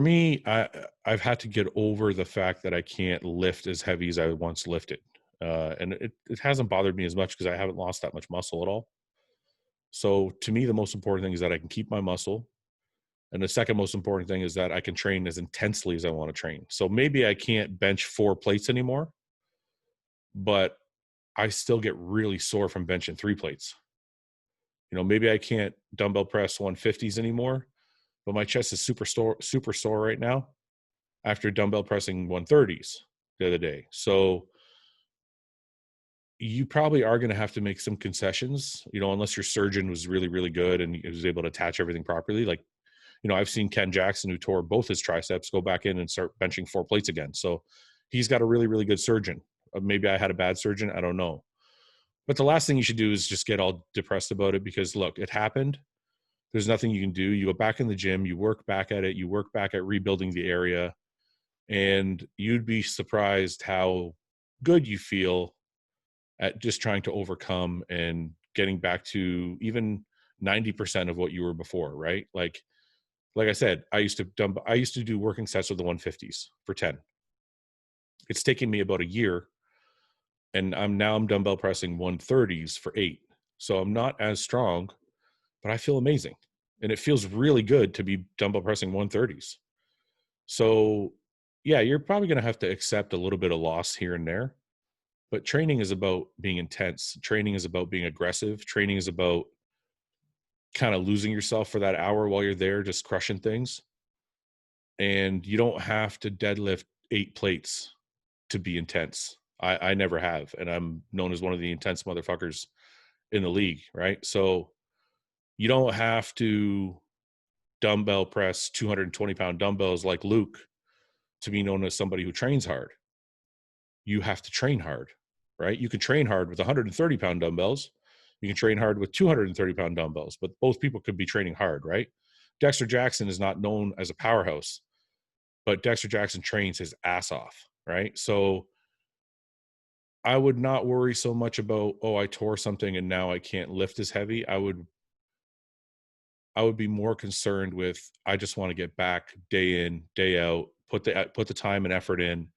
me, I've had to get over the fact that I can't lift as heavy as I once lifted. And it hasn't bothered me as much because I haven't lost that much muscle at all. So to me, the most important thing is that I can keep my muscle. And the second most important thing is that I can train as intensely as I want to train. So maybe I can't bench 4 plates anymore, but I still get really sore from benching 3 plates. Maybe I can't dumbbell press 150s anymore, but my chest is super sore right now after dumbbell pressing 130s the other day. So you probably are going to have to make some concessions, unless your surgeon was really, really good and was able to attach everything properly. Like, I've seen Ken Jackson, who tore both his triceps, go back in and start benching 4 plates again. So he's got a really, really good surgeon. Maybe I had a bad surgeon. I don't know. But the last thing you should do is just get all depressed about it because, look, it happened. There's nothing you can do. You go back in the gym, you work back at it, you work back at rebuilding the area, and you'd be surprised how good you feel at just trying to overcome and getting back to even 90% of what you were before, right? Like I said, I used to do working sets with the 150s for 10. It's taken me about a year, and I'm dumbbell pressing 130s for 8. So I'm not as strong, but I feel amazing. And it feels really good to be dumbbell pressing 130s. So yeah, you're probably going to have to accept a little bit of loss here and there. But training is about being intense. Training is about being aggressive. Training is about kind of losing yourself for that hour while you're there, just crushing things. And you don't have to deadlift 8 plates to be intense. I never have. And I'm known as one of the intense motherfuckers in the league, right? So you don't have to dumbbell press 220-pound dumbbells like Luke to be known as somebody who trains hard. You have to train hard, right? You can train hard with 130-pound dumbbells. You can train hard with 230-pound dumbbells, but both people could be training hard, right? Dexter Jackson is not known as a powerhouse, but Dexter Jackson trains his ass off, right? So I would not worry so much about, I tore something and now I can't lift as heavy. I would be more concerned with, I just want to get back day in, day out, put the time and effort in,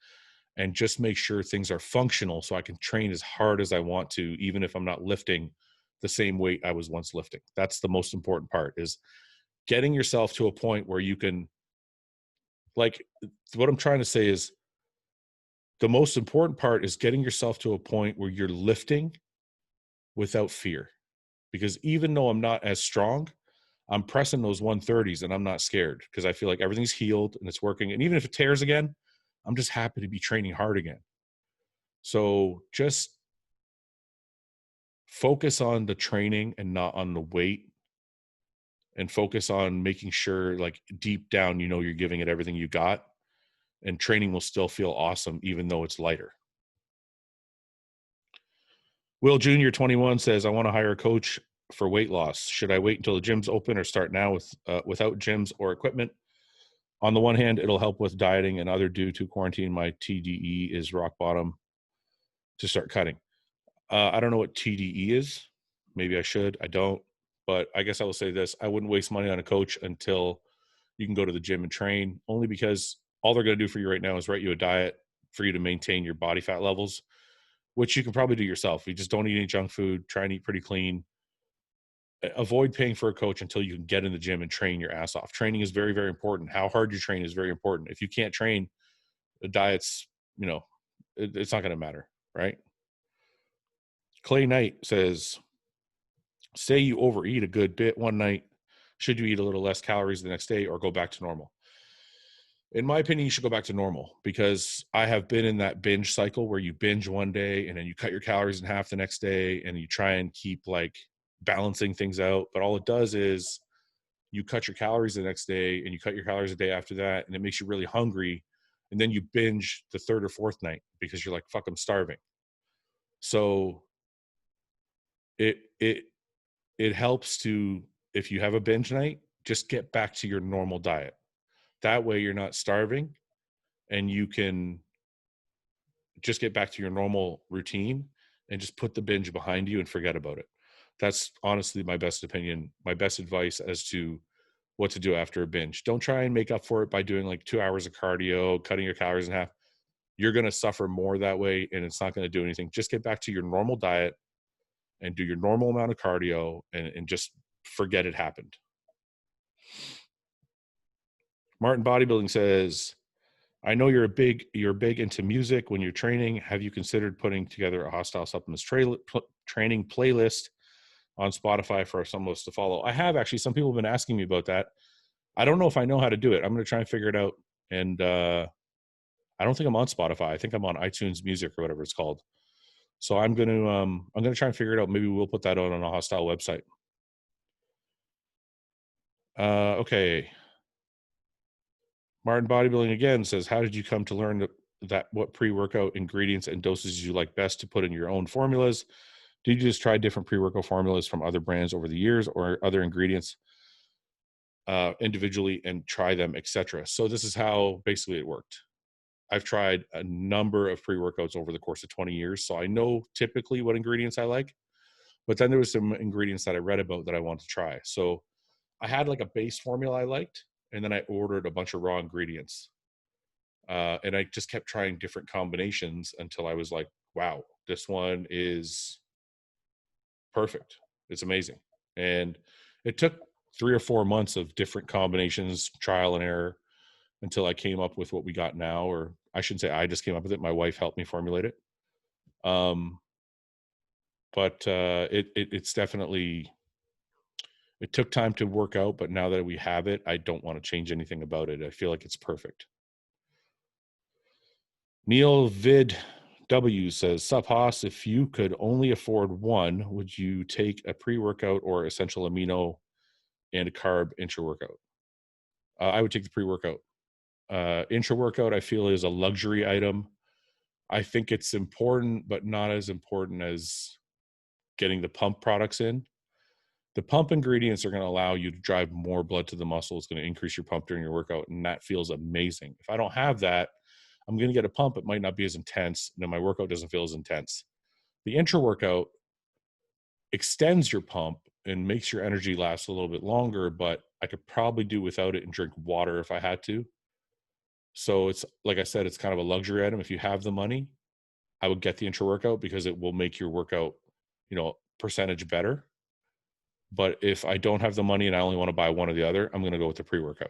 and just make sure things are functional so I can train as hard as I want to, even if I'm not lifting the same weight I was once lifting. That's the most important part, is getting yourself to a point where you can, like, what I'm trying to say is the most important part is getting yourself to a point where you're lifting without fear. Because even though I'm not as strong, I'm pressing those 130s and I'm not scared because I feel like everything's healed and it's working. And even if it tears again, I'm just happy to be training hard again. So just focus on the training and not on the weight, and focus on making sure, like, deep down, you're giving it everything you got, and training will still feel awesome even though it's lighter. Will Jr. 21 says, I want to hire a coach for weight loss. Should I wait until the gym's open or start now without gyms or equipment? On the one hand, it'll help with dieting, and other, due to quarantine, my TDE is rock bottom to start cutting. I don't know what TDE is. Maybe I should. I don't. But I guess I will say this. I wouldn't waste money on a coach until you can go to the gym and train, only because all they're going to do for you right now is write you a diet for you to maintain your body fat levels, which you can probably do yourself. You just don't eat any junk food. Try and eat pretty clean. Avoid paying for a coach until you can get in the gym and train your ass off. Training is very, very important. How hard you train is very important. If you can't train, the diet's, it's not going to matter, right? Clay Knight says, say you overeat a good bit one night. Should you eat a little less calories the next day or go back to normal? In my opinion, you should go back to normal, because I have been in that binge cycle where you binge one day and then you cut your calories in half the next day and you try and keep, like, balancing things out. But all it does is you cut your calories the next day and you cut your calories the day after that, and it makes you really hungry. And then you binge the third or fourth night because you're like, fuck, I'm starving. So it helps to, if you have a binge night, just get back to your normal diet. That way you're not starving, and you can just get back to your normal routine and just put the binge behind you and forget about it. That's honestly my best opinion, my best advice as to what to do after a binge. Don't try and make up for it by doing like 2 hours of cardio, cutting your calories in half. You're going to suffer more that way, and it's not going to do anything. Just get back to your normal diet and do your normal amount of cardio, and just forget it happened. Martin Bodybuilding says, I know you're big into music when you're training. Have you considered putting together a Hosstile Supplements training playlist on Spotify for some of us to follow? I have actually. Some people have been asking me about that. I don't know if I know how to do it. I'm going to try and figure it out. And I don't think I'm on Spotify. I think I'm on iTunes Music or whatever it's called. So I'm going to try and figure it out. Maybe we'll put that out on a Hosstile website. Okay. Martin Bodybuilding again says, how did you come to learn that what pre-workout ingredients and doses you like best to put in your own formulas? Did you just try different pre-workout formulas from other brands over the years, or other ingredients individually and try them, etc.? So this is how basically it worked. I've tried a number of pre-workouts over the course of 20 years, so I know typically what ingredients I like. But then there was some ingredients that I read about that I wanted to try. So I had like a base formula I liked, and then I ordered a bunch of raw ingredients. And I just kept trying different combinations until I was like, wow, this one is perfect. It's amazing. And it took 3 or 4 months of different combinations, trial and error, until I came up with what we got now. Or I shouldn't say I just came up with it. My wife helped me formulate it. But it's definitely, it took time to work out, but now that we have it, I don't want to change anything about it. I feel like it's perfect. Neil Vid W says, Sup Haas, if you could only afford one, would you take a pre-workout or essential amino and a carb intra-workout? I would take the pre-workout. Intra-workout, I feel, is a luxury item. I think it's important, but not as important as getting the pump products in. The pump ingredients are going to allow you to drive more blood to the muscle. It's going to increase your pump during your workout, and that feels amazing. If I don't have that, I'm going to get a pump. It might not be as intense, and then my workout doesn't feel as intense. The intra-workout extends your pump and makes your energy last a little bit longer, but I could probably do without it and drink water if I had to. So it's, like I said, it's kind of a luxury item. If you have the money, I would get the intra-workout because it will make your workout, percentage better. But if I don't have the money and I only want to buy one or the other, I'm going to go with the pre-workout.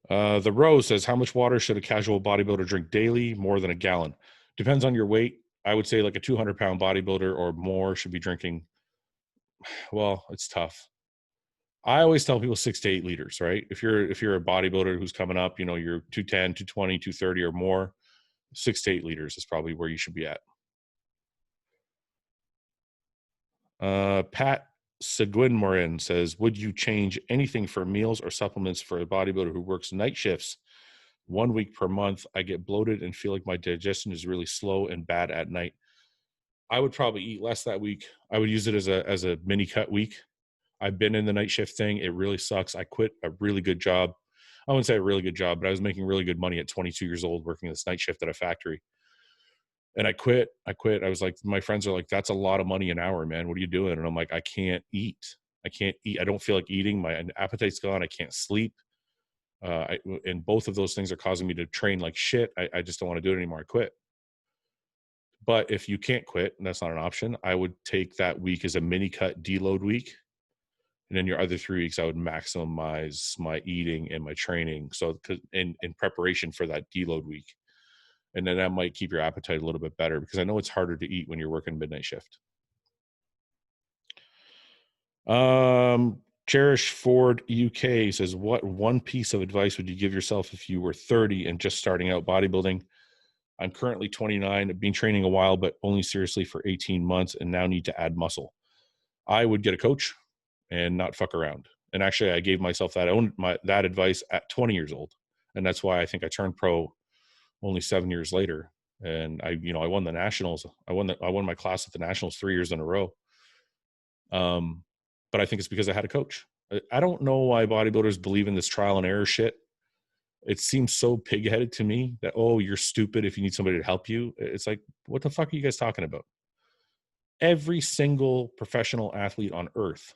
The Rose says, how much water should a casual bodybuilder drink daily? More than a gallon. Depends on your weight. I would say like a 200-pound bodybuilder or more should be drinking. Well, it's tough. I always tell people 6 to 8 liters, right? If you're a bodybuilder who's coming up, you're 210, 220, 230 or more, 6 to 8 liters is probably where you should be at. Pat Seguin Morin says, would you change anything for meals or supplements for a bodybuilder who works night shifts 1 week per month? I get bloated and feel like my digestion is really slow and bad at night. I would probably eat less that week. I would use it as a mini cut week. I've been in the night shift thing. It really sucks. I quit a really good job. I wouldn't say a really good job, but I was making really good money at 22 years old working this night shift at a factory. And I quit. I was like, my friends are like, that's a lot of money an hour, man. What are you doing? And I'm like, I can't eat. I don't feel like eating. My appetite's gone. I can't sleep. And both of those things are causing me to train like shit. I just don't want to do it anymore. I quit. But if you can't quit, and that's not an option, I would take that week as a mini cut deload week. And then your other 3 weeks, I would maximize my eating and my training. So in preparation for that deload week. And then that might keep your appetite a little bit better, because I know it's harder to eat when you're working midnight shift. Cherish Ford UK says, what one piece of advice would you give yourself if you were 30 and just starting out bodybuilding? I'm currently 29. I've been training a while, but only seriously for 18 months and now need to add muscle. I would get a coach and not fuck around. And actually, I gave myself that advice at 20 years old. And that's why I think I turned pro only 7 years later. And I won the nationals. I won my class at the nationals 3 years in a row. But I think it's because I had a coach. I don't know why bodybuilders believe in this trial and error shit. It seems so pig-headed to me that, oh, you're stupid if you need somebody to help you. It's like, what the fuck are you guys talking about? Every single professional athlete on earth,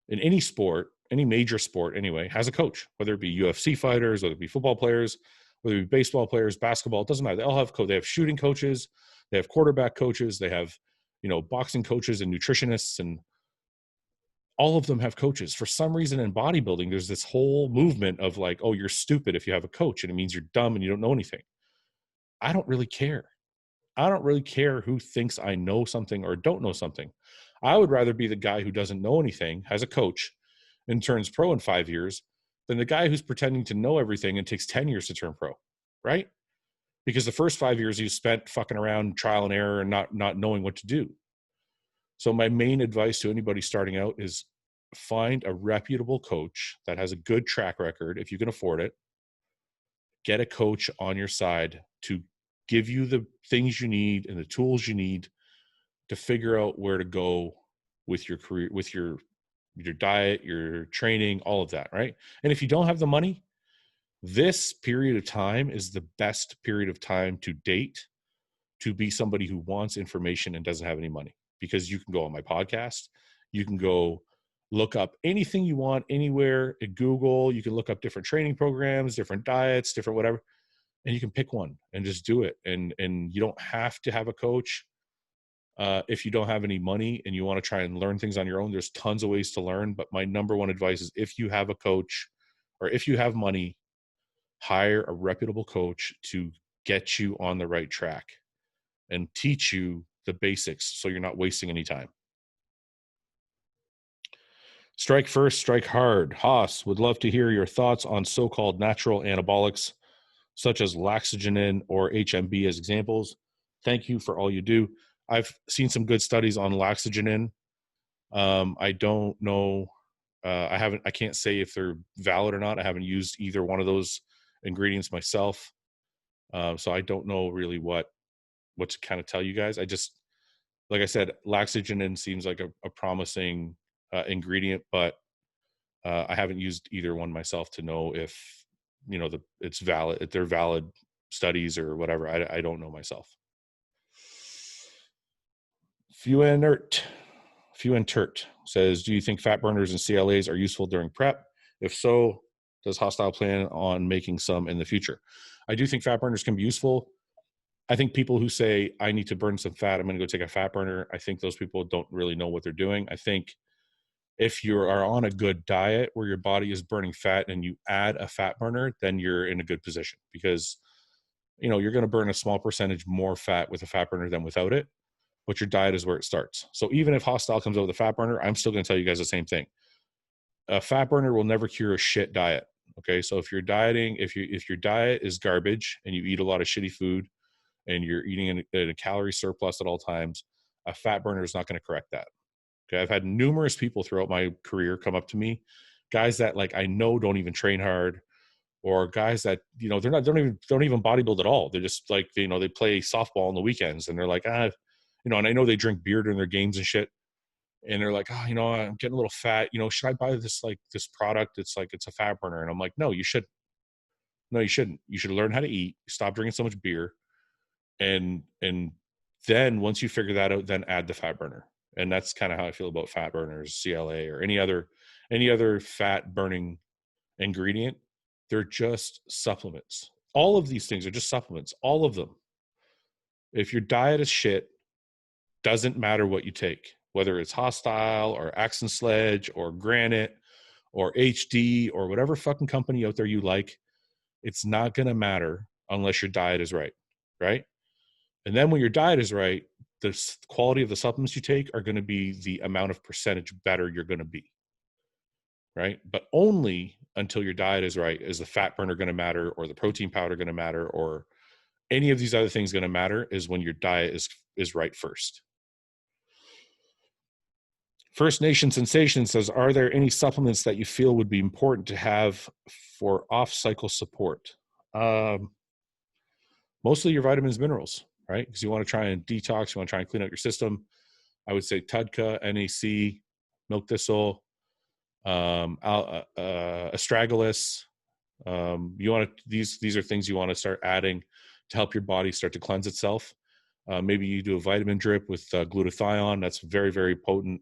in any sport, any major sport anyway, has a coach, whether it be UFC fighters, whether it be football players, whether it be baseball players, basketball, it doesn't matter. They all have they have shooting coaches, they have quarterback coaches, they have, boxing coaches and nutritionists, and all of them have coaches. For some reason in bodybuilding, there's this whole movement of like, oh, you're stupid if you have a coach, and it means you're dumb and you don't know anything. I don't really care. I don't really care who thinks I know something or don't know something. I would rather be the guy who doesn't know anything, has a coach, and turns pro in 5 years than the guy who's pretending to know everything and takes 10 years to turn pro, right? Because the first 5 years you spent fucking around, trial and error, and not knowing what to do. So my main advice to anybody starting out is find a reputable coach that has a good track record. If you can afford it, get a coach on your side to give you the things you need and the tools you need to figure out where to go with your career, with your diet, your training, all of that, right? And if you don't have the money, this period of time is the best period of time to date to be somebody who wants information and doesn't have any money, because you can go on my podcast, you can go look up anything you want anywhere at Google, you can look up different training programs, different diets, different whatever, and you can pick one and just do it. And you don't have to have a coach. If you don't have any money and you want to try and learn things on your own, there's tons of ways to learn. But my number one advice is, if you have a coach or if you have money, hire a reputable coach to get you on the right track and teach you the basics so you're not wasting any time. Strike first, strike hard. Haas, would love to hear your thoughts on so-called natural anabolics such as laxagenin or HMB as examples. Thank you for all you do. I've seen some good studies on laxagenin. I don't know. I can't say if they're valid or not. I haven't used either one of those ingredients myself. So I don't know really what to kind of tell you guys. I just, like I said, laxagenin seems like a promising ingredient, but I haven't used either one myself to know if, it's valid, if they're valid studies or whatever. I don't know myself. Fuentert says, do you think fat burners and CLAs are useful during prep? If so, does Hosstile plan on making some in the future? I do think fat burners can be useful. I think people who say, I need to burn some fat, I'm going to go take a fat burner, I think those people don't really know what they're doing. I think if you are on a good diet where your body is burning fat and you add a fat burner, then you're in a good position, because, you're going to burn a small percentage more fat with a fat burner than without it. But your diet is where it starts. So even if Hosstile comes out with a fat burner, I'm still going to tell you guys the same thing. A fat burner will never cure a shit diet. Okay. So if you're dieting, if your diet is garbage and you eat a lot of shitty food and you're eating in a calorie surplus at all times, a fat burner is not going to correct that. Okay. I've had numerous people throughout my career come up to me, guys that like I know don't even train hard, or guys that, don't even bodybuild at all. They're just like, they play softball on the weekends and they're like, and I know they drink beer during their games and shit. And they're like, I'm getting a little fat. Should I buy this product? It's like, it's a fat burner. And I'm like, no, you shouldn't. No, you shouldn't. You should learn how to eat. Stop drinking so much beer. And then once you figure that out, then add the fat burner. And that's kind of how I feel about fat burners, CLA, or any other fat burning ingredient. They're just supplements. All of these things are just supplements. All of them. If your diet is shit, doesn't matter what you take, whether it's Hosstile or Axe and Sledge or Granite or HD or whatever fucking company out there you like, it's not going to matter unless your diet is right, right? And then when your diet is right, the quality of the supplements you take are going to be the amount of percentage better you're going to be, right? But only until your diet is right is the fat burner going to matter, or the protein powder going to matter, or any of these other things going to matter, is when your diet is right first. First Nation Sensation says, are there any supplements that you feel would be important to have for off-cycle support? mostly your vitamins, minerals, right? Because you want to try and detox, you want to try and clean out your system. I would say TUDCA, NAC, milk thistle, astragalus. You want to, these are things you want to start adding to help your body start to cleanse itself. Maybe you do a vitamin drip with glutathione. That's very, very potent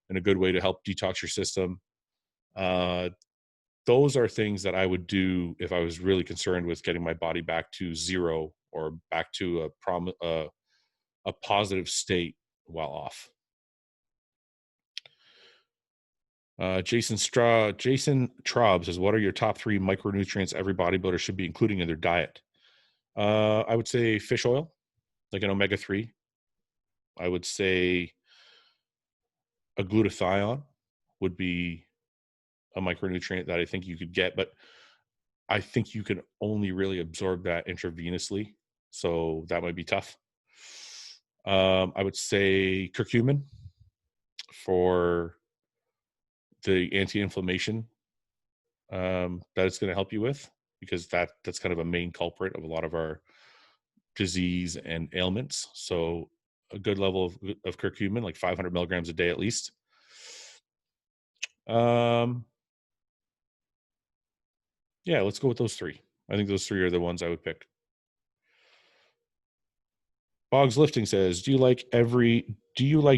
and a good way to help detox your system. Those are things that I would do if I was really concerned with getting my body back to zero or back to a positive state while off. Jason Traub says, what are your top 3 micronutrients every bodybuilder should be including in their diet? I would say fish oil, like an omega-3. I would say a glutathione would be a micronutrient that I think you could get, but I think you can only really absorb that intravenously. So that might be tough. I would say curcumin for the anti-inflammation that it's going to help you with, because that's kind of a main culprit of a lot of our disease and ailments. So a good level of curcumin, like 500 milligrams a day at least. Yeah, let's go with those 3. I think those 3 are the ones I would pick. Boggs Lifting says, do you like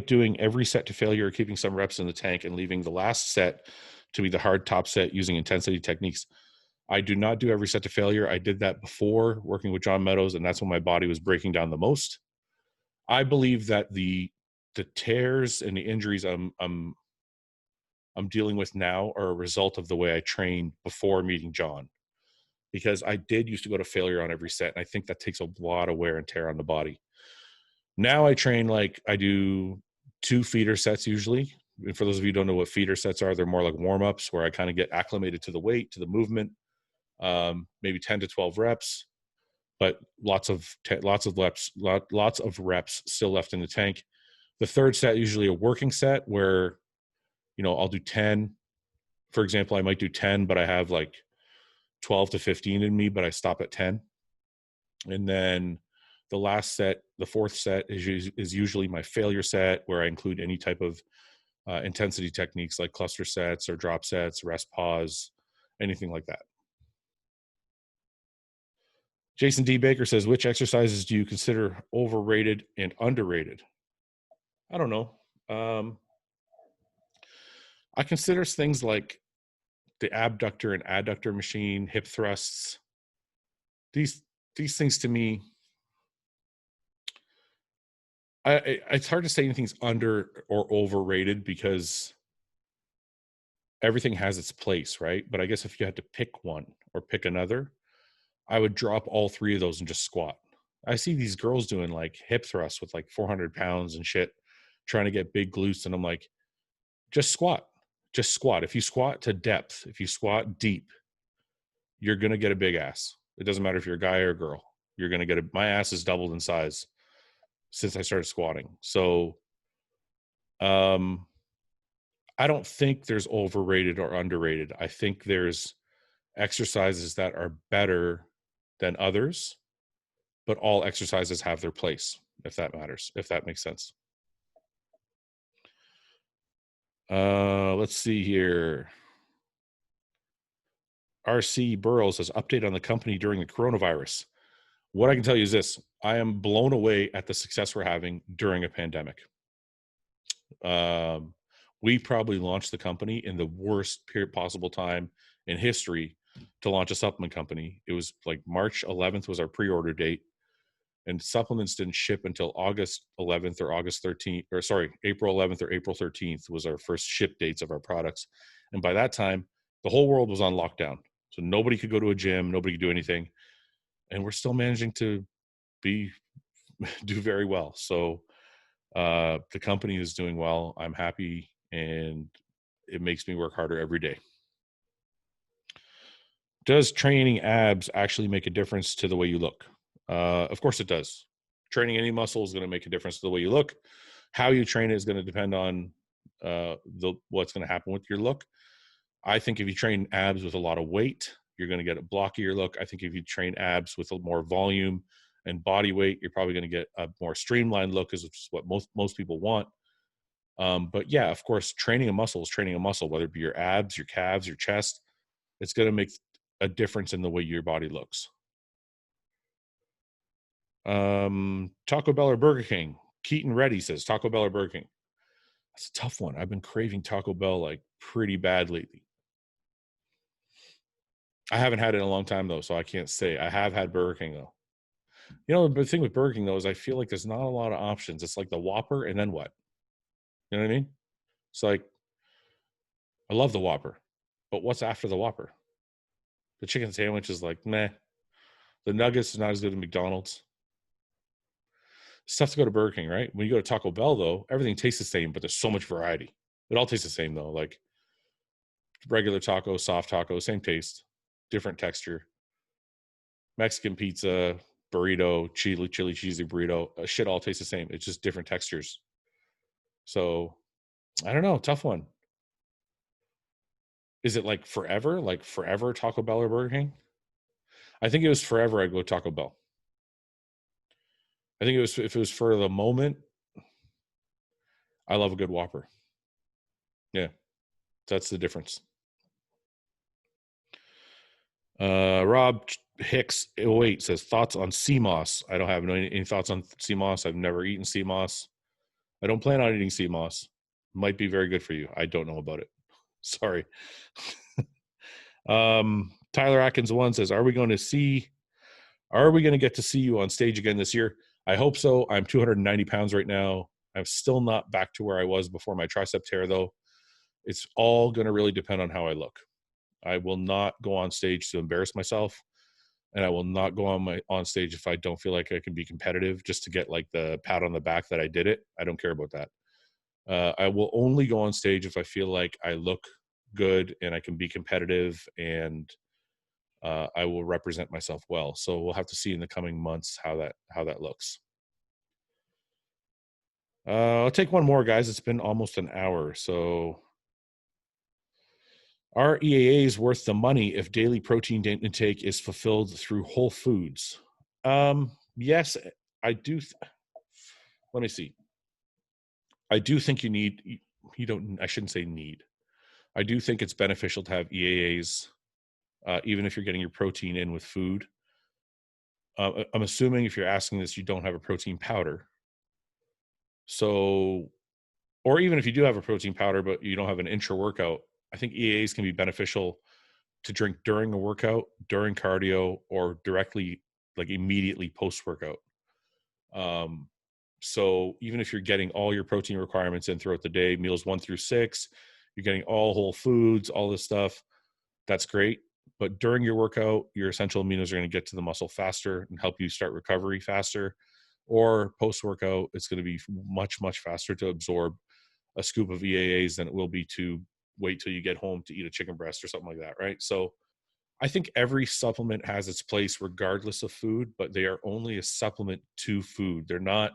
doing every set to failure, or keeping some reps in the tank and leaving the last set to be the hard top set using intensity techniques? I do not do every set to failure. I did that before working with John Meadows, and that's when my body was breaking down the most. I believe that the tears and the injuries I'm dealing with now are a result of the way I trained before meeting John, because I did used to go to failure on every set, and I think that takes a lot of wear and tear on the body. Now I train like I do 2 feeder sets usually. And for those of you who don't know what feeder sets are, they're more like warm-ups where I kind of get acclimated to the weight, to the movement, maybe 10 to 12 reps, but lots of reps still left in the tank. The third set, usually a working set where, I'll do 10. For example, I might do 10, but I have like 12 to 15 in me, but I stop at 10. And then the last set, the fourth set, is usually my failure set, where I include any type of intensity techniques like cluster sets or drop sets, rest pause, anything like that. Jason D. Baker says, which exercises do you consider overrated and underrated? I don't know. I consider things like the abductor and adductor machine, hip thrusts. These things to me, it's hard to say anything's under or overrated because everything has its place, right? But I guess if you had to pick one or pick another, I would drop all 3 of those and just squat. I see these girls doing like hip thrusts with like 400 pounds and shit, trying to get big glutes. And I'm like, just squat. Just squat. If you squat to depth, if you squat deep, you're going to get a big ass. It doesn't matter if you're a guy or a girl. You're going to get my ass has doubled in size since I started squatting. So, I don't think there's overrated or underrated. I think there's exercises that are better than others, but all exercises have their place, if that matters, if that makes sense. Let's see here. RC Burrow says, update on the company during the coronavirus. What I can tell you is this: I am blown away at the success we're having during a pandemic. We probably launched the company in the worst possible time in history to launch a supplement company. It was like March 11th was our pre-order date, and supplements didn't ship until August 11th or August 13th, or sorry, April 11th or April 13th was our first ship dates of our products. And by that time, the whole world was on lockdown. So nobody could go to a gym, nobody could do anything. And we're still managing to do very well. So the company is doing well. I'm happy, and it makes me work harder every day. Does training abs actually make a difference to the way you look? Of course it does. Training any muscle is going to make a difference to the way you look. How you train it is going to depend on what's going to happen with your look. I think if you train abs with a lot of weight, you're going to get a blockier look. I think if you train abs with a more volume and body weight, you're probably going to get a more streamlined look, which is what most people want. But yeah, of course, training a muscle is training a muscle, whether it be your abs, your calves, your chest. It's going to make a difference in the way your body looks. Taco Bell or Burger King? Keaton Reddy says Taco Bell or Burger King. That's a tough one. I've been craving Taco Bell like pretty bad lately. I haven't had it in a long time though, so I can't say. I have had Burger King though. You know, the thing with Burger King though is I feel like there's not a lot of options. It's like the Whopper and then what? You know what I mean? It's like, I love the Whopper, but what's after the Whopper? The chicken sandwich is like, meh. The nuggets is not as good as McDonald's. It's tough to go to Burger King, right? When you go to Taco Bell though, everything tastes the same, but there's so much variety. It all tastes the same though. Like regular taco, soft taco, same taste, different texture. Mexican pizza, burrito, chili cheesy burrito, shit all tastes the same. It's just different textures. So I don't know, tough one. Is it like forever Taco Bell or Burger King? I think it was forever I'd go Taco Bell. I think it was, if it was for the moment, I love a good Whopper. Yeah, that's the difference. Rob Hicks 08 says thoughts on sea moss. I don't have any thoughts on sea moss. I've never eaten sea moss. I don't plan on eating sea moss. Might be very good for you. I don't know about it. Sorry. Tyler Atkins 1 says, are we going to get to see you on stage again this year? I hope so. I'm 290 pounds right now. I'm still not back to where I was before my tricep tear though. It's all going to really depend on how I look. I will not go on stage to embarrass myself, and I will not go on stage if I don't feel like I can be competitive just to get like the pat on the back that I did it. I don't care about that. I will only go on stage if I feel like I look good and I can be competitive, and I will represent myself well. So we'll have to see in the coming months how that looks. I'll take one more, guys. It's been almost an hour. So are EAAs worth the money if daily protein intake is fulfilled through whole foods? Yes, I do. Let me see. I do think I shouldn't say need. I do think it's beneficial to have EAAs, even if you're getting your protein in with food. I'm assuming if you're asking this, you don't have a protein powder. So, or even if you do have a protein powder, but you don't have an intra-workout, I think EAAs can be beneficial to drink during a workout, during cardio, or directly, like immediately post-workout. So even if you're getting all your protein requirements in throughout the day, meals 1 through 6, you're getting all whole foods, all this stuff, that's great. But during your workout, your essential aminos are going to get to the muscle faster and help you start recovery faster. Or post-workout, it's going to be much, much faster to absorb a scoop of EAAs than it will be to wait till you get home to eat a chicken breast or something like that, right? So I think every supplement has its place regardless of food, but they are only a supplement to food. They're not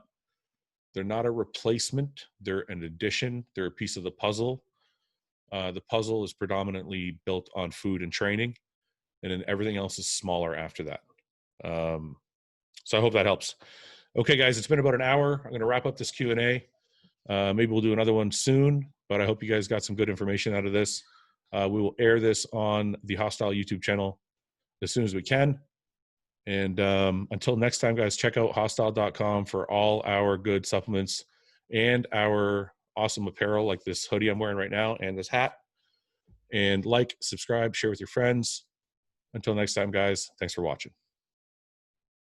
a replacement. They're an addition. They're a piece of the puzzle. The puzzle is predominantly built on food and training, and then everything else is smaller after that. So I hope that helps. Okay, guys, it's been about an hour. I'm going to wrap up this Q&A. Maybe we'll do another one soon, but I hope you guys got some good information out of this. We will air this on the Hosstile YouTube channel as soon as we can. And until next time, guys, check out hosstile.com for all our good supplements and our awesome apparel, like this hoodie I'm wearing right now and this hat. And like, subscribe, share with your friends. Until next time, guys, thanks for watching.